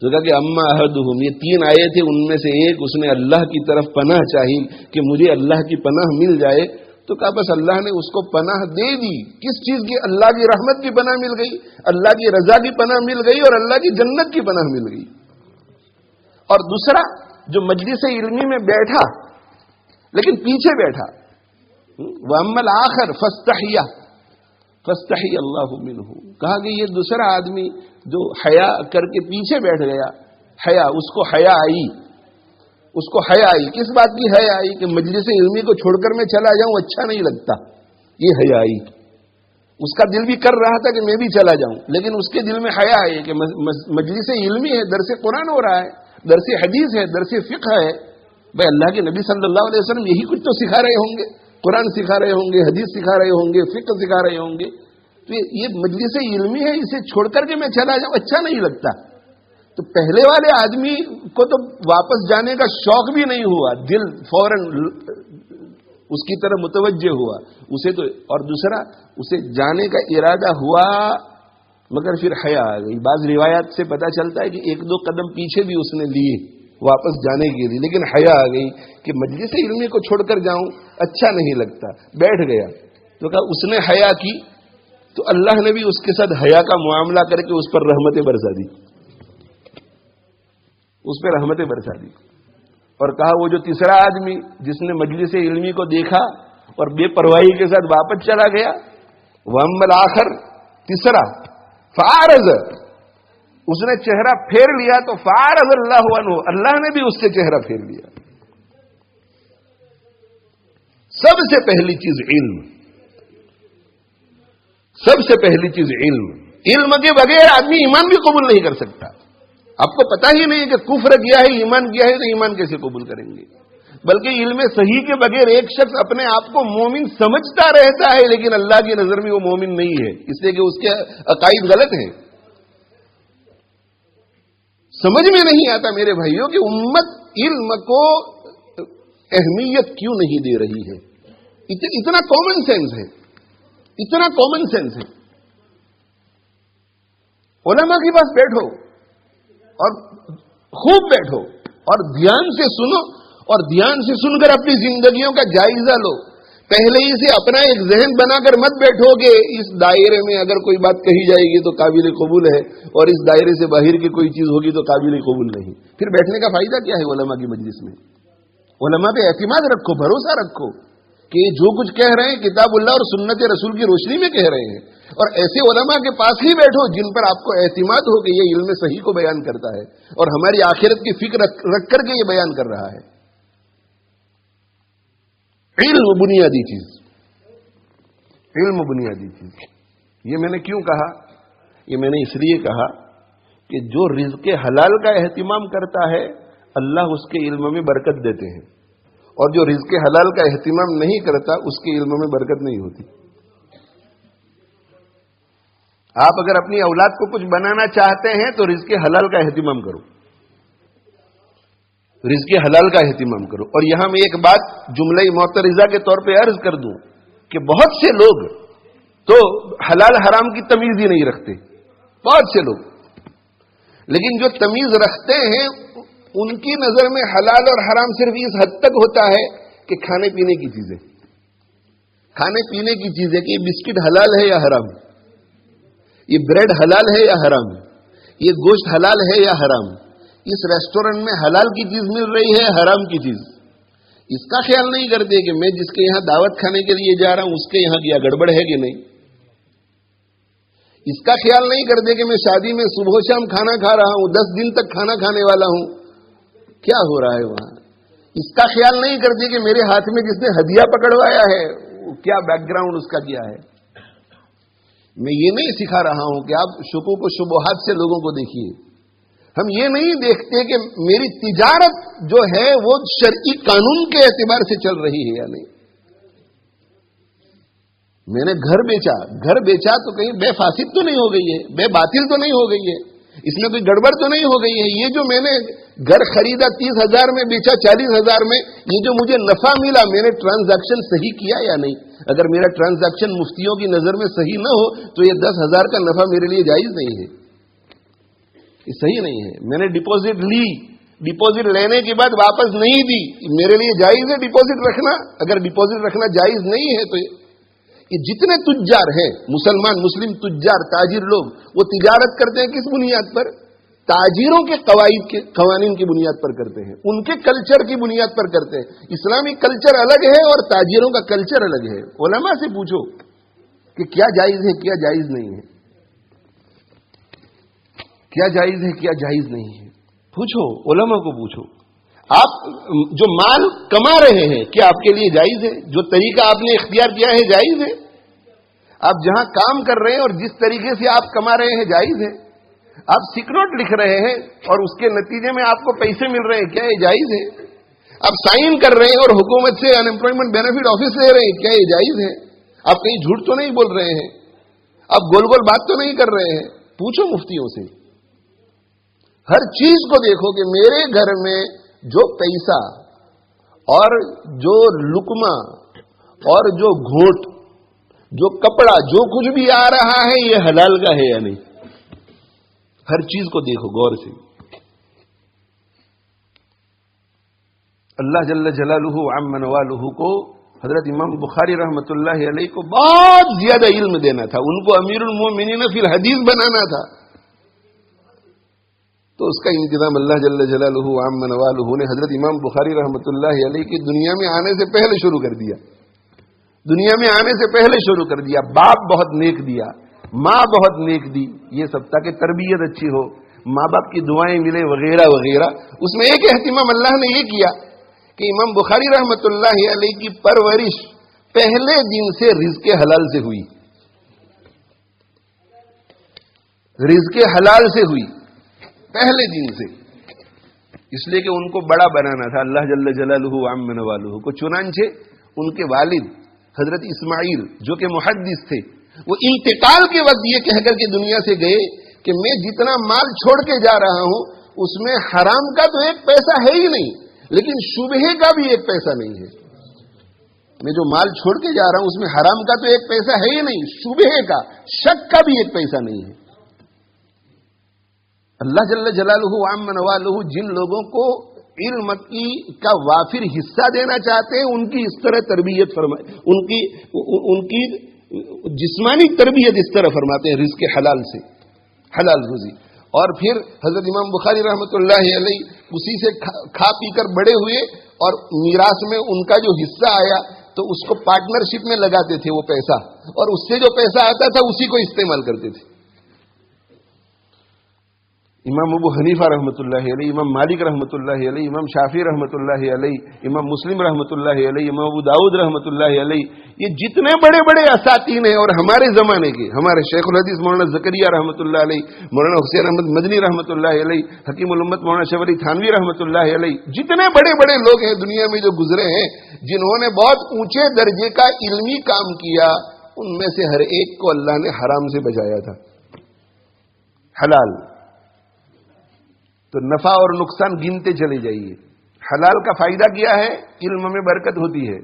تو کہا کہ اما احدہم، یہ 3 آئے تھے، ان میں سے ایک اس نے اللہ کی طرف پناہ چاہی کہ مجھے اللہ کی پناہ مل جائے. تو کہا بس اللہ نے اس کو پناہ دے دی. کس چیز کی؟ اللہ کی رحمت کی پناہ مل گئی، اللہ کی رضا کی پناہ مل گئی اور اللہ کی جنت کی پناہ مل گئی. اور دوسرا جو مجلس علمی میں بیٹھا لیکن پیچھے بیٹھا، وَأَمَّا الْآخَرُ فَاسْتَحِيَ اللَّهُ مِنْهُ، کہا کہ یہ دوسرا آدمی جو حیا کر کے پیچھے بیٹھ گیا، حیا، اس کو حیا آئی. کس بات کی حیا آئی؟ کہ مجلس علمی کو چھوڑ کر میں چلا جاؤں اچھا نہیں لگتا، یہ حیا آئی. اس کا دل بھی کر رہا تھا کہ میں بھی چلا جاؤں، لیکن اس کے دل میں حیا ہے کہ مجلس علمی ہے، درس قرآن ہو رہا ہے، درس حدیث ہے، درس فقہ ہے. بھائی اللہ کے نبی صلی اللہ علیہ وسلم یہی کچھ تو سکھا رہے ہوں گے، قرآن سکھا رہے ہوں گے، حدیث سکھا رہے ہوں گے، فقہ سکھا رہے ہوں گے. تو یہ مجلس علمی ہے، اسے چھوڑ کر کے میں چلا جاؤں اچھا نہیں لگتا. تو پہلے والے آدمی کو تو واپس جانے کا شوق بھی نہیں ہوا، دل فوراً اس کی طرف متوجہ ہوا اسے تو. اور دوسرا اسے جانے کا ارادہ ہوا مگر پھر حیا آ گئی. بعض روایات سے پتہ چلتا ہے کہ ایک دو قدم پیچھے بھی اس نے لیے واپس جانے کے لیے، لیکن حیا آ گئی کہ مجلس علمی کو چھوڑ کر جاؤں اچھا نہیں لگتا. بیٹھ گیا تو کہا اس نے حیا کی تو اللہ نے بھی اس کے ساتھ حیا کا معاملہ کر کے اس پر رحمتیں برسا دی، اس پہ رحمتیں برسا دی. اور کہا وہ جو تیسرا آدمی جس نے مجلس علمی کو دیکھا اور بے پرواہی کے ساتھ واپس چلا گیا، وَأَمَّا الْآخَرُ، تیسرا، فَأَعْرَضَ، اس نے چہرہ پھیر لیا تو فَأَعْرَضَ اللَّهُ عَنْهُ، اللہ نے بھی اس سے چہرہ پھیر لیا. سب سے پہلی چیز علم، سب سے پہلی چیز علم. علم کے بغیر آدمی ایمان بھی قبول نہیں کر سکتا. آپ کو پتا ہی نہیں کہ کفر کیا ہے ایمان کیا ہے تو ایمان کیسے قبول کریں گے. بلکہ علم صحیح کے بغیر ایک شخص اپنے آپ کو مومن سمجھتا رہتا ہے لیکن اللہ کی نظر میں وہ مومن نہیں ہے، اس لیے کہ اس کے عقائد غلط ہیں. سمجھ میں نہیں آتا میرے بھائیوں کہ امت علم کو اہمیت کیوں نہیں دے رہی ہے. اتنا کامن سینس ہے، اتنا کامن سینس ہے. علماء کے پاس بیٹھو اور خوب بیٹھو اور دھیان سے سنو، اور دھیان سے سن کر اپنی زندگیوں کا جائزہ لو. پہلے ہی سے اپنا ایک ذہن بنا کر مت بیٹھو کہ اس دائرے میں اگر کوئی بات کہی جائے گی تو قابل قبول ہے اور اس دائرے سے باہر کی کوئی چیز ہوگی تو قابل قبول نہیں. پھر بیٹھنے کا فائدہ کیا ہے علماء کی مجلس میں؟ علماء پہ اعتماد رکھو، بھروسہ رکھو کہ جو کچھ کہہ رہے ہیں کتاب اللہ اور سنت رسول کی روشنی میں کہہ رہے ہیں. اور ایسے علماء کے پاس ہی بیٹھو جن پر آپ کو اعتماد ہو کہ یہ علم صحیح کو بیان کرتا ہے اور ہماری آخرت کی فکر رکھ کر کے یہ بیان کر رہا ہے. علم بنیادی چیز، علم بنیادی چیز. یہ میں نے کیوں کہا؟ یہ میں نے اس لیے کہا کہ جو رزق حلال کا اہتمام کرتا ہے اللہ اس کے علم میں برکت دیتے ہیں، اور جو رزق حلال کا اہتمام نہیں کرتا اس کے علم میں برکت نہیں ہوتی. آپ اگر اپنی اولاد کو کچھ بنانا چاہتے ہیں تو رزق حلال کا اہتمام کرو، رزق حلال کا اہتمام کرو. اور یہاں میں ایک بات جملہ معترضہ کے طور پہ عرض کر دوں کہ بہت سے لوگ تو حلال حرام کی تمیز ہی نہیں رکھتے، بہت سے لوگ. لیکن جو تمیز رکھتے ہیں ان کی نظر میں حلال اور حرام صرف اس حد تک ہوتا ہے کہ کھانے پینے کی چیزیں، کھانے پینے کی چیزیں کہ یہ بسکٹ حلال ہے یا حرام، یہ بریڈ حلال ہے یا حرام، یہ گوشت حلال ہے یا حرام، اس ریسٹورینٹ میں حلال کی چیز مل رہی ہے حرام کی چیز. اس کا خیال نہیں کرتے کہ میں جس کے یہاں دعوت کھانے کے لیے جا رہا ہوں اس کے یہاں کیا گڑبڑ ہے کہ نہیں. اس کا خیال نہیں کرتے کہ میں شادی میں صبح و شام کھانا کھا رہا ہوں، 10 دن تک کھانا کھانے والا ہوں، کیا ہو رہا ہے وہاں. اس کا خیال نہیں کرتے کہ میرے ہاتھ میں جس نے ہدیہ پکڑوایا ہے کیا بیک گراؤنڈ اس کا کیا ہے. میں یہ نہیں سکھا رہا ہوں کہ آپ شکوک و شبہات سے لوگوں کو دیکھیے. ہم یہ نہیں دیکھتے کہ میری تجارت جو ہے وہ شرعی قانون کے اعتبار سے چل رہی ہے یا نہیں. میں نے گھر بیچا تو کہیں بے فاسد تو نہیں ہو گئی ہے، بے باطل تو نہیں ہو گئی ہے، اس میں کوئی گڑبڑ تو نہیں ہو گئی ہے. یہ جو میں نے گھر خریدا 30,000 میں، بیچا 40,000 میں، یہ جو مجھے نفع ملا میں نے ٹرانزیکشن صحیح کیا یا نہیں. اگر میرا ٹرانزیکشن مفتیوں کی نظر میں صحیح نہ ہو تو یہ 10,000 کا نفع میرے لیے جائز نہیں ہے، یہ صحیح نہیں ہے. میں نے ڈپازٹ لی، ڈپازٹ لینے کے بعد واپس نہیں دی، میرے لیے جائز ہے ڈپازٹ رکھنا. اگر ڈپازٹ رکھنا جائز نہیں ہے تو یہ جتنے تجار ہیں مسلمان، مسلم تجار، تاجر لوگ، وہ تجارت کرتے ہیں کس بنیاد پر؟ تاجروں کے قوانین کی بنیاد پر کرتے ہیں، ان کے کلچر کی بنیاد پر کرتے ہیں. اسلامی کلچر الگ ہے اور تاجروں کا کلچر الگ ہے. علماء سے پوچھو کہ کیا جائز ہے کیا جائز نہیں ہے، کیا جائز ہے کیا جائز نہیں ہے. پوچھو، علماء کو پوچھو. آپ جو مال کما رہے ہیں کیا آپ کے لیے جائز ہے؟ جو طریقہ آپ نے اختیار کیا ہے جائز ہے؟ آپ جہاں کام کر رہے ہیں اور جس طریقے سے آپ کما رہے ہیں جائز ہے. آپ سیک نوٹ لکھ رہے ہیں اور اس کے نتیجے میں آپ کو پیسے مل رہے ہیں, کیا یہ جائز ہے؟ آپ سائن کر رہے ہیں اور حکومت سے ان امپلائمنٹ بینیفٹ آفس لے رہے ہیں, کیا یہ جائز ہے؟ آپ کہیں جھوٹ تو نہیں بول رہے ہیں, آپ گول گول بات تو نہیں کر رہے ہیں؟ پوچھو مفتیوں سے. ہر چیز کو دیکھو کہ میرے گھر میں جو پیسہ اور جو لقمہ اور جو گھونٹ, جو کپڑا, جو کچھ بھی آ رہا ہے یہ حلال کا ہے یا نہیں. ہر چیز کو دیکھو غور سے. اللہ جل جلالہ عم نوالہ کو حضرت امام بخاری رحمۃ اللہ علیہ کو بہت زیادہ علم دینا تھا, ان کو امیر المومنین فی الحدیث بنانا تھا. تو اس کا انتظام اللہ جل جلالہ عم نوالہ نے حضرت امام بخاری رحمۃ اللہ علیہ کی دنیا میں آنے سے پہلے شروع کر دیا. دنیا میں آنے سے پہلے شروع کر دیا. باپ بہت نیک دیا, ماں بہت نیک دی, یہ سب تاکہ تربیت اچھی ہو, ماں باپ کی دعائیں ملے وغیرہ وغیرہ. اس میں ایک اہتمام اللہ نے یہ کیا کہ امام بخاری رحمۃ اللہ علیہ کی پرورش پہلے دن سے رزق حلال سے ہوئی. رزق حلال سے ہوئی پہلے دن سے, اس لیے کہ ان کو بڑا بنانا تھا اللہ جل جلالہ عم نوالہ کو. چنانچہ ان کے والد حضرت اسماعیل جو کہ محدث تھے, وہ انتقال کے وقت یہ کہہ کر کے دنیا سے گئے کہ میں جتنا مال چھوڑ کے جا رہا ہوں اس میں حرام کا تو ایک پیسہ ہے ہی نہیں, لیکن شبہے کا بھی ایک پیسہ نہیں ہے. میں جو مال چھوڑ کے جا رہا ہوں اس میں حرام کا تو ایک پیسہ ہے ہی نہیں, شبہے کا, شک کا بھی ایک پیسہ نہیں ہے. اللہ جل جلالہ عم نوالہ جن لوگوں کو علم کا وافر حصہ دینا چاہتے ہیں ان کی اس طرح تربیت فرمائے, ان کی جسمانی تربیت اس طرح فرماتے ہیں رزق حلال سے, حلال روزی. اور پھر حضرت امام بخاری رحمۃ اللہ علیہ اسی سے کھا پی کر بڑے ہوئے, اور میراث میں ان کا جو حصہ آیا تو اس کو پارٹنرشپ میں لگاتے تھے وہ پیسہ, اور اس سے جو پیسہ آتا تھا اسی کو استعمال کرتے تھے. امام ابو حنیفہ رحمۃ اللہ علیہ, امام مالک رحمۃ اللہ علیہ, امام شافعی رحمۃ اللہ علیہ, امام مسلم رحمۃ اللہ علیہ, امام ابو داؤد رحمۃ اللہ علیہ, یہ جتنے بڑے بڑے اساتین ہیں اور ہمارے زمانے کے, ہمارے شیخ الحدیث مولانا زکریا رحمۃ اللہ علیہ, مولانا حسین احمد مدنی رحمۃ اللہ علیہ, حکیم الامت مولانا اشرف علی تھانوی رحمۃ اللہ علیہ, جتنے بڑے بڑے لوگ ہیں دنیا میں جو گزرے ہیں جنہوں نے بہت اونچے درجے کا علمی کام کیا, ان میں سے ہر ایک کو اللہ نے حرام سے بچایا تھا. حلال تو نفع اور نقصان گنتے چلے جائیے. حلال کا فائدہ کیا ہے؟ علم میں برکت ہوتی ہے,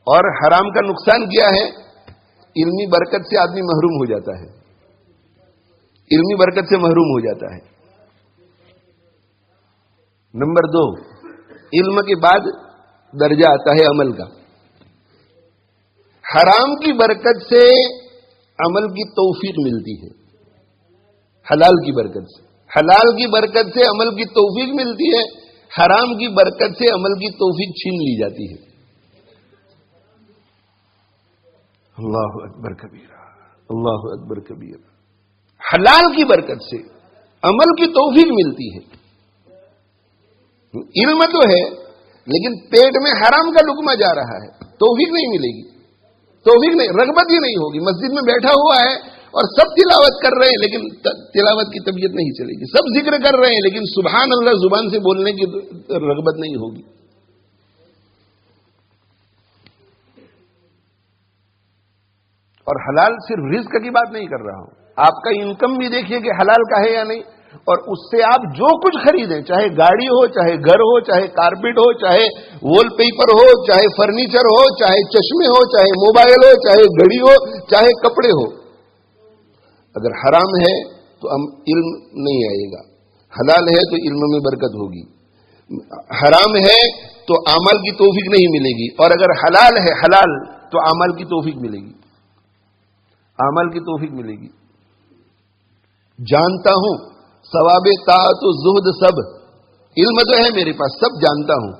اور حرام کا نقصان کیا ہے؟ علمی برکت سے آدمی محروم ہو جاتا ہے, علمی برکت سے محروم ہو جاتا ہے. نمبر 2, علم کے بعد درجہ آتا ہے عمل کا. حرام کی برکت سے عمل کی توفیق ملتی ہے, حلال کی برکت سے, حلال کی برکت سے عمل کی توفیق ملتی ہے, حرام کی برکت سے عمل کی توفیق چھین لی جاتی ہے. اللہ اکبر کبیرہ, اللہ اکبر کبیرہ. حلال کی برکت سے عمل کی توفیق ملتی ہے. علم تو ہے لیکن پیٹ میں حرام کا لقمہ جا رہا ہے, توفیق نہیں ملے گی, توفیق نہیں, رغبت ہی نہیں ہوگی. مسجد میں بیٹھا ہوا ہے اور سب تلاوت کر رہے ہیں لیکن تلاوت کی طبیعت نہیں چلے گی. سب ذکر کر رہے ہیں لیکن سبحان اللہ زبان سے بولنے کی رغبت نہیں ہوگی. اور حلال صرف رزق کی بات نہیں کر رہا ہوں, آپ کا انکم بھی دیکھیے کہ حلال کا ہے یا نہیں, اور اس سے آپ جو کچھ خریدیں, چاہے گاڑی ہو, چاہے گھر ہو, چاہے کارپیٹ ہو, چاہے وال پیپر ہو, چاہے فرنیچر ہو, چاہے چشمے ہو, چاہے موبائل ہو, چاہے گھڑی ہو, چاہے کپڑے ہو, اگر حرام ہے تو علم نہیں آئے گا, حلال ہے تو علم میں برکت ہوگی. حرام ہے تو عمل کی توفیق نہیں ملے گی, اور اگر حلال ہے حلال تو عمل کی توفیق ملے گی, عمل کی توفیق ملے گی. جانتا ہوں ثواب طاعت و زہد سب, علم تو ہے میرے پاس, سب جانتا ہوں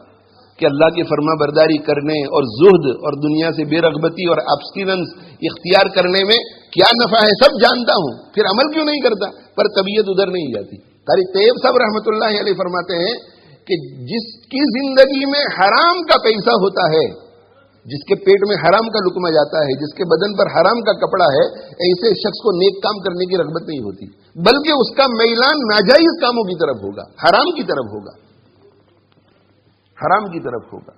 کہ اللہ کی فرما برداری کرنے اور زہد اور دنیا سے بے رغبتی اور ابسٹیننس اختیار کرنے میں کیا نفع ہے, سب جانتا ہوں, پھر عمل کیوں نہیں کرتا؟ پر طبیعت ادھر نہیں جاتی. قاری طیب صاحب رحمۃ اللہ علیہ فرماتے ہیں کہ جس کی زندگی میں حرام کا پیسہ ہوتا ہے جس کے پیٹ میں حرام کا لقمہ جاتا ہے، جس کے بدن پر حرام کا کپڑا ہے، ایسے شخص کو نیک کام کرنے کی رغبت نہیں ہوتی، بلکہ اس کا میلان ناجائز کاموں کی طرف ہوگا، حرام کی طرف ہوگا، حرام کی طرف ہوگا۔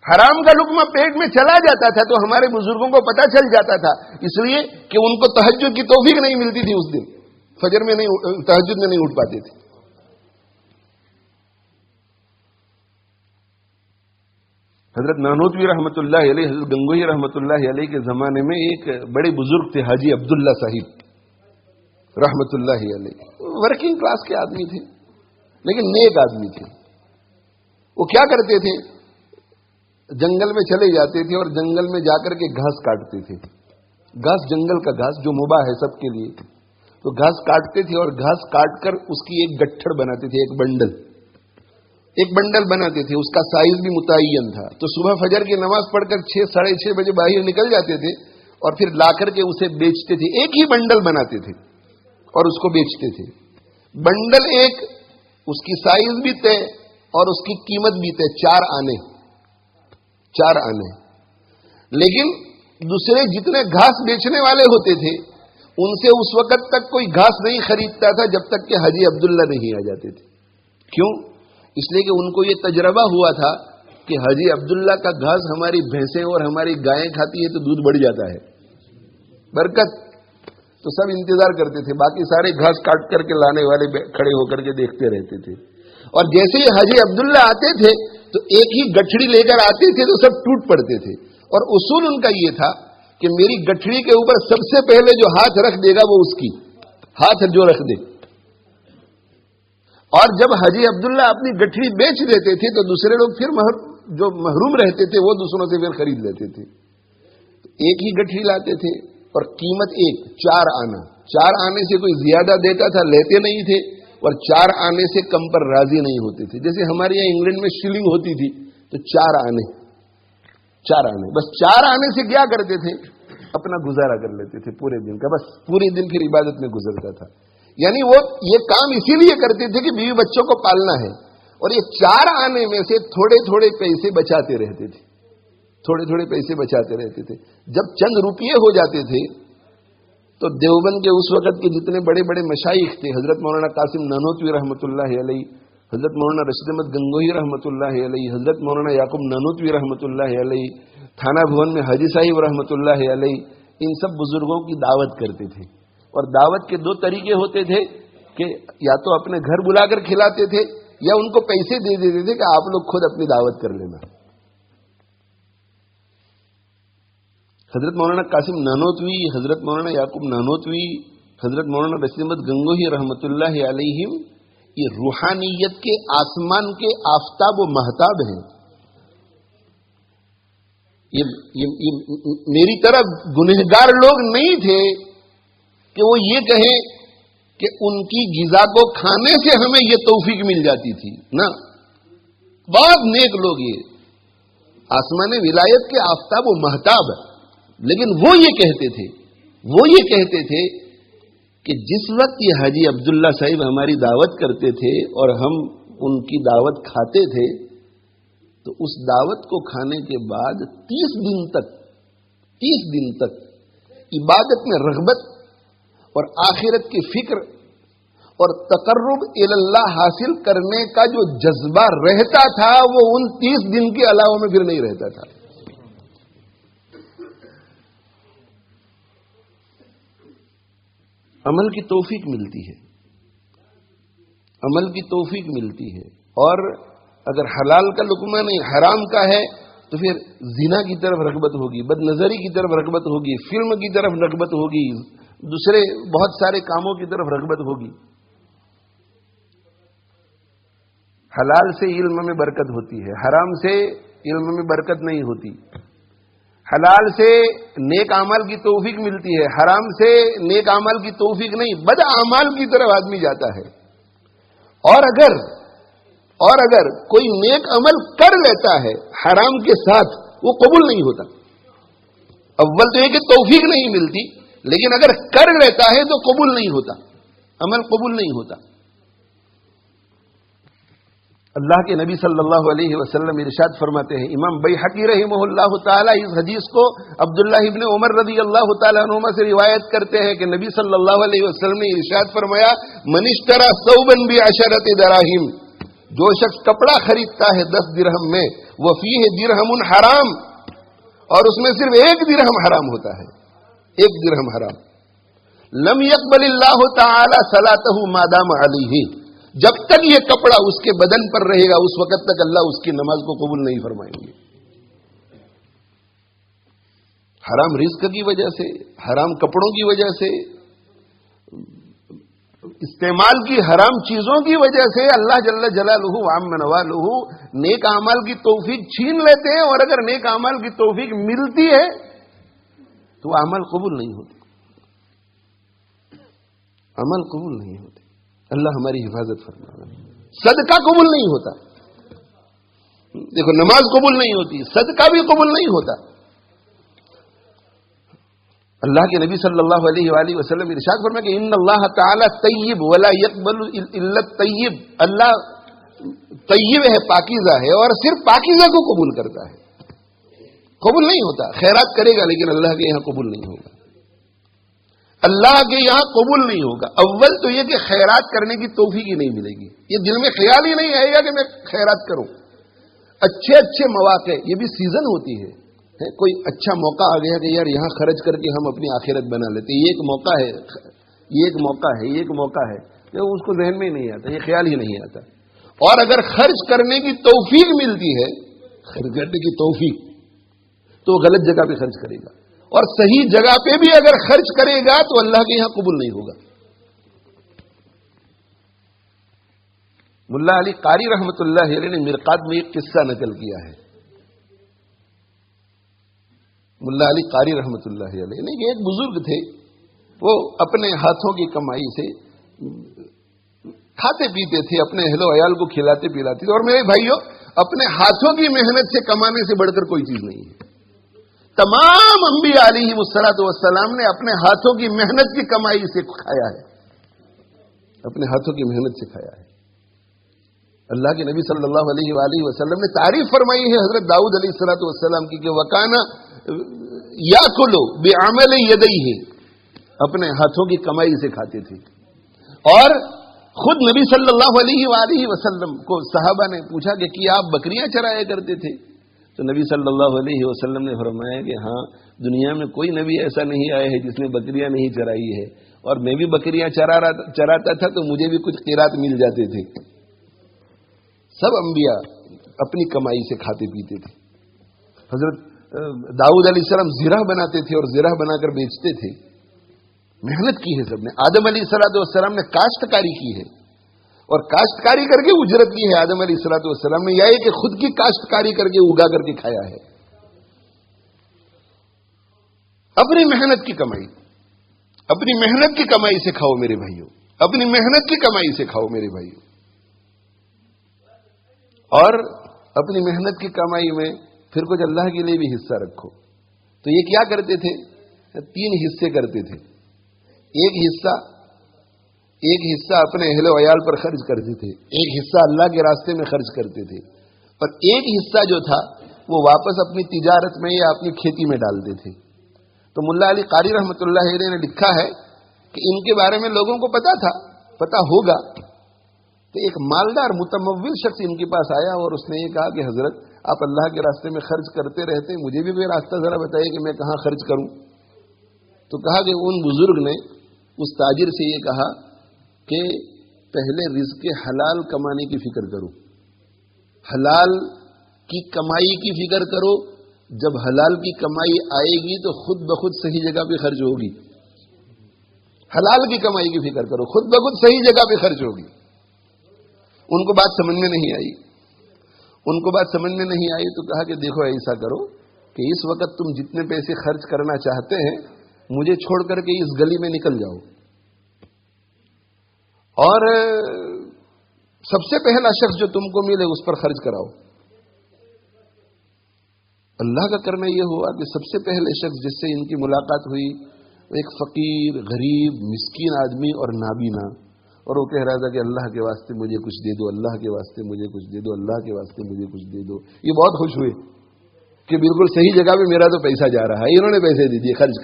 حرام کا لقمہ پیٹ میں چلا جاتا تھا تو ہمارے بزرگوں کو پتہ چل جاتا تھا، اس لیے کہ ان کو تہجد کی توفیق نہیں ملتی تھی، اس دن فجر میں نہیں، تہجد میں نہیں اٹھ پاتے تھے۔ حضرت نانوتوی رحمۃ اللہ علیہ، حضرت گنگوہی رحمۃ اللہ علیہ کے زمانے میں ایک بڑے بزرگ تھے، حاجی عبداللہ صاحب رحمۃ اللہ علیہ، ورکنگ کلاس کے آدمی تھے لیکن نیک آدمی تھے۔ وہ کیا کرتے تھے؟ جنگل میں چلے جاتے تھے اور جنگل میں جا کر کے گھاس کاٹتے تھے، گھاس، جنگل کا گھاس جو مباح ہے سب کے لیے، تو گھاس کاٹتے تھے اور گھاس کاٹ کر اس کی ایک گٹھڑ بناتے تھے، ایک بنڈل بناتے تھے، اس کا سائز بھی متعین تھا۔ تو صبح فجر کی نماز پڑھ کر 6 ساڑھے 6 بجے باہر نکل جاتے تھے اور پھر لا کر کے اسے بیچتے تھے، ایک ہی بنڈل بناتے تھے اور اس کو بیچتے تھے۔ بنڈل ایک، اس کی سائز بھی طے اور اس کی قیمت بھی طے، 4 آنے، 4 آنے۔ لیکن دوسرے جتنے گھاس بیچنے والے ہوتے تھے ان سے اس وقت تک کوئی گھاس نہیں خریدتا تھا جب تک کہ حاجی عبداللہ نہیں آ جاتے تھے۔ کیوں؟ اس لیے کہ ان کو یہ تجربہ ہوا تھا کہ حاجی عبداللہ کا گھاس ہماری بھینسیں اور ہماری گائیں کھاتی ہے تو دودھ بڑھ جاتا ہے، برکت۔ تو سب انتظار کرتے تھے، باقی سارے گھاس کاٹ کر کے لانے والے کھڑے ہو کر کے دیکھتے رہتے تھے۔ اور جیسے ہی حاجی عبداللہ آتے تھے تو ایک ہی گٹھڑی لے کر آتے تھے تو سب ٹوٹ پڑتے تھے، اور اصول ان کا یہ تھا کہ میری گٹھڑی کے اوپر سب سے پہلے جو ہاتھ رکھ دے گا وہ اس کی ہاتھ جو رکھ دے۔ اور جب حاجی عبداللہ اپنی گٹھڑی بیچ دیتے تھے تو دوسرے لوگ پھر جو محروم رہتے تھے وہ دوسروں سے پھر خرید لیتے تھے۔ ایک ہی گٹھڑی لاتے تھے اور قیمت ایک، 4 آنا، 4 آنے سے کوئی زیادہ دیتا تھا لیتے نہیں تھے، اور 4 آنے سے کم پر راضی نہیں ہوتے تھے۔ جیسے ہمارے یہاں انگلینڈ میں شلنگ ہوتی تھی تو 4 آنے، 4 آنے، بس 4 آنے سے کیا کرتے تھے؟ اپنا گزارا کر لیتے تھے پورے دن کا، بس پورے دن پھر عبادت میں گزرتا تھا۔ یعنی وہ یہ کام اسی لیے کرتے تھے کہ بیوی بچوں کو پالنا ہے، اور یہ 4 آنے میں سے تھوڑے تھوڑے پیسے بچاتے رہتے تھے، تھوڑے تھوڑے پیسے بچاتے رہتے تھے۔ جب چند روپیے ہو جاتے تھے تو دیوبند کے اس وقت کے جتنے بڑے بڑے مشائخ تھے، حضرت مولانا قاسم نانوتوی رحمۃ اللہ علیہ، حضرت مولانا رشید احمد گنگوہی رحمۃ اللہ علیہ، حضرت مولانا یعقوب نانوتوی رحمۃ اللہ علیہ، تھانہ بھون میں حاجی صاحب رحمۃ اللہ علیہ، ان سب بزرگوں کی دعوت کرتے تھے۔ اور دعوت کے 2 طریقے ہوتے تھے کہ یا تو اپنے گھر بلا کر کھلاتے تھے یا ان کو پیسے دے دیتے تھے کہ آپ لوگ خود اپنی دعوت کر لینا۔ حضرت مولانا قاسم نانوتوی، حضرت مولانا یعقوب نانوتوی، حضرت مولانا رشید احمد گنگوہی رحمۃ اللہ علیہم یہ روحانیت کے آسمان کے آفتاب و مہتاب ہیں۔ یہ میری طرح گنہگار لوگ نہیں تھے کہ وہ یہ کہیں کہ ان کی غذا کو کھانے سے ہمیں یہ توفیق مل جاتی تھی، نہ، بہت نیک لوگ یہ آسمان ولایت کے آفتاب و مہتاب، لیکن وہ یہ کہتے تھے کہ جس وقت یہ حاجی عبداللہ صاحب ہماری دعوت کرتے تھے اور ہم ان کی دعوت کھاتے تھے تو اس دعوت کو کھانے کے بعد 30 دن تک عبادت میں رغبت اور آخرت کی فکر اور تقرب الی اللہ حاصل کرنے کا جو جذبہ رہتا تھا وہ ان 30 دن کے علاوہ میں پھر نہیں رہتا تھا۔ عمل کی توفیق ملتی ہے، عمل کی توفیق ملتی ہے، اور اگر حلال کا لقمہ نہیں حرام کا ہے تو پھر زنا کی طرف رغبت ہوگی، بد نظری کی طرف رغبت ہوگی، فلم کی طرف رغبت ہوگی، دوسرے بہت سارے کاموں کی طرف رغبت ہوگی۔ حلال سے علم میں برکت ہوتی ہے، حرام سے علم میں برکت نہیں ہوتی۔ حلال سے نیک اعمال کی توفیق ملتی ہے، حرام سے نیک اعمال کی توفیق نہیں، بد اعمال کی طرف آدمی جاتا ہے۔ اور اگر کوئی نیک عمل کر لیتا ہے حرام کے ساتھ وہ قبول نہیں ہوتا۔ اول تو یہ کہ توفیق نہیں ملتی، لیکن اگر کر لیتا ہے تو قبول نہیں ہوتا، عمل قبول نہیں ہوتا۔ اللہ کے نبی صلی اللہ علیہ وسلم ارشاد فرماتے ہیں، امام بیہقی رحمہ اللہ تعالی اس حدیث کو عبداللہ ابن عمر رضی اللہ تعالی عنہما سے روایت کرتے ہیں کہ نبی صلی اللہ علیہ وسلم نے ارشاد فرمایا، من اشترى ثوبا بعشرة دراہم، جو شخص کپڑا خریدتا ہے 10 درہم میں، وفیہ درہم حرام، اور اس میں صرف 1 درہم حرام ہوتا ہے، 1 درہم حرام، لم يقبل اللہ تعالی صلاتہ ما دام علیہ، جب تک یہ کپڑا اس کے بدن پر رہے گا اس وقت تک اللہ اس کی نماز کو قبول نہیں فرمائیں گے۔ حرام رزق کی وجہ سے، حرام کپڑوں کی وجہ سے، استعمال کی حرام چیزوں کی وجہ سے اللہ جل جلالہ وعم نوالہ نیک اعمال کی توفیق چھین لیتے ہیں، اور اگر نیک اعمال کی توفیق ملتی ہے تو عمل قبول نہیں ہوتے، عمل قبول نہیں ہوتے۔ اللہ ہماری حفاظت فرمائے۔ صدقہ قبول نہیں ہوتا، دیکھو نماز قبول نہیں ہوتی، صدقہ بھی قبول نہیں ہوتا۔ اللہ کے نبی صلی اللہ علیہ وآلہ وسلم ارشاد فرمائے کہ ان اللہ تعالی طیب ولا يقبل الا الطیب، اللہ طیب ہے، پاکیزہ ہے، اور صرف پاکیزہ کو قبول کرتا ہے، قبول نہیں ہوتا۔ خیرات کرے گا لیکن اللہ کے یہاں قبول نہیں ہوگا، اللہ کے یہاں قبول نہیں ہوگا۔ اول تو یہ کہ خیرات کرنے کی توفیق ہی نہیں ملے گی، یہ دل میں خیال ہی نہیں آئے گا کہ میں خیرات کروں۔ اچھے اچھے مواقع، یہ بھی سیزن ہوتی ہے، کوئی اچھا موقع آ گیا کہ یار یہاں خرچ کر کے ہم اپنی آخرت بنا لیتے، یہ ایک موقع ہے، یہ ایک موقع ہے، یہ ایک موقع ہے، یہ اس کو ذہن میں ہی نہیں آتا، یہ خیال ہی نہیں آتا۔ اور اگر خرچ کرنے کی توفیق ملتی ہے، خرچ کرنے کی توفیق، تو وہ غلط جگہ پہ خرچ کرے گا، اور صحیح جگہ پہ بھی اگر خرچ کرے گا تو اللہ کے یہاں قبول نہیں ہوگا۔ ملا علی قاری رحمۃ اللہ علیہ نے مرقات میں ایک قصہ نقل کیا ہے۔ ملا علی قاری رحمۃ اللہ علیہ نے، ایک بزرگ تھے، وہ اپنے ہاتھوں کی کمائی سے کھاتے پیتے تھے، اپنے اہل و عیال کو کھلاتے پلاتے تھے، اور میرے بھائیوں اپنے ہاتھوں کی محنت سے کمانے سے بڑھ کر کوئی چیز نہیں ہے۔ تمام انبیاء علیہ الصلوۃ والسلام نے اپنے ہاتھوں کی محنت کی کمائی سے کھایا ہے، اپنے ہاتھوں کی محنت سے کھایا ہے۔ اللہ کے نبی صلی اللہ علیہ وآلہ وسلم نے تعریف فرمائی ہے حضرت داؤد علیہ الصلوۃ والسلام کی کہ وَكَانَ يَأْكُلُ بِعَمَلِ يَدَيْهِ، اپنے ہاتھوں کی کمائی سے کھاتے تھے۔ اور خود نبی صلی اللہ علیہ وآلہ وسلم کو صحابہ نے پوچھا کہ کیا آپ بکریاں چرایا کرتے تھے؟ تو نبی صلی اللہ علیہ وسلم نے فرمایا کہ ہاں، دنیا میں کوئی نبی ایسا نہیں آیا ہے جس نے بکریاں نہیں چرائی ہے، اور میں بھی بکریاں چراتا تھا تو مجھے بھی کچھ قیرات مل جاتے تھے۔ سب انبیاء اپنی کمائی سے کھاتے پیتے تھے۔ حضرت داؤد علیہ السلام زرہ بناتے تھے اور زرہ بنا کر بیچتے تھے، محنت کی ہے سب نے۔ آدم علیہ السلام نے کاشتکاری کی ہے اور کاشتکاری کر کے اجرت کی ہے آدم علیہ السلام نے، یا کہ خود کی کاشتکاری کر کے اگا کر کے کھایا ہے۔ اپنی محنت کی کمائی، اپنی محنت کی کمائی سے کھاؤ میرے بھائیوں، اپنی محنت کی کمائی سے کھاؤ میرے بھائیوں۔ اور اپنی محنت کی کمائی میں پھر کچھ اللہ کے لیے بھی حصہ رکھو۔ تو یہ کیا کرتے تھے؟ 3 حصے کرتے تھے۔ ایک حصہ اپنے اہل و عیال پر خرچ کرتے تھے، ایک حصہ اللہ کے راستے میں خرچ کرتے تھے، اور ایک حصہ جو تھا وہ واپس اپنی تجارت میں یا اپنی کھیتی میں ڈالتے تھے۔ تو ملا علی قاری رحمۃ اللہ علیہ نے لکھا ہے کہ ان کے بارے میں لوگوں کو پتا ہوگا۔ تو ایک مالدار متمول شخص ان کے پاس آیا اور اس نے یہ کہا کہ حضرت آپ اللہ کے راستے میں خرچ کرتے رہتے، مجھے بھی کوئی راستہ ذرا بتائیے کہ میں کہاں خرچ کروں۔ تو کہا کہ ان بزرگ نے اس تاجر سے یہ کہا کہ پہلے رزق حلال کمانے کی فکر کرو، حلال کی کمائی کی فکر کرو، جب حلال کی کمائی آئے گی تو خود بخود صحیح جگہ پہ خرچ ہوگی۔ حلال کی کمائی کی فکر کرو، خود بخود صحیح جگہ پہ خرچ ہوگی۔ ان کو بات سمجھ میں نہیں آئی، تو کہا کہ دیکھو ایسا کرو کہ اس وقت تم جتنے پیسے خرچ کرنا چاہتے ہیں مجھے چھوڑ کر کے اس گلی میں نکل جاؤ، اور سب سے پہلا شخص جو تم کو ملے اس پر خرچ کراؤ۔ اللہ کا کرنا یہ ہوا کہ سب سے پہلے شخص جس سے ان کی ملاقات ہوئی وہ ایک فقیر، غریب، مسکین آدمی اور نابینا، اور وہ کہہ رہا تھا کہ اللہ کے واسطے مجھے کچھ دے دو، اللہ کے واسطے مجھے کچھ دے دو، اللہ کے واسطے مجھے کچھ دے دو. یہ بہت خوش ہوئے کہ بالکل صحیح جگہ پہ میرا تو پیسہ جا رہا ہے. انہوں نے پیسے دے دیے، خرچ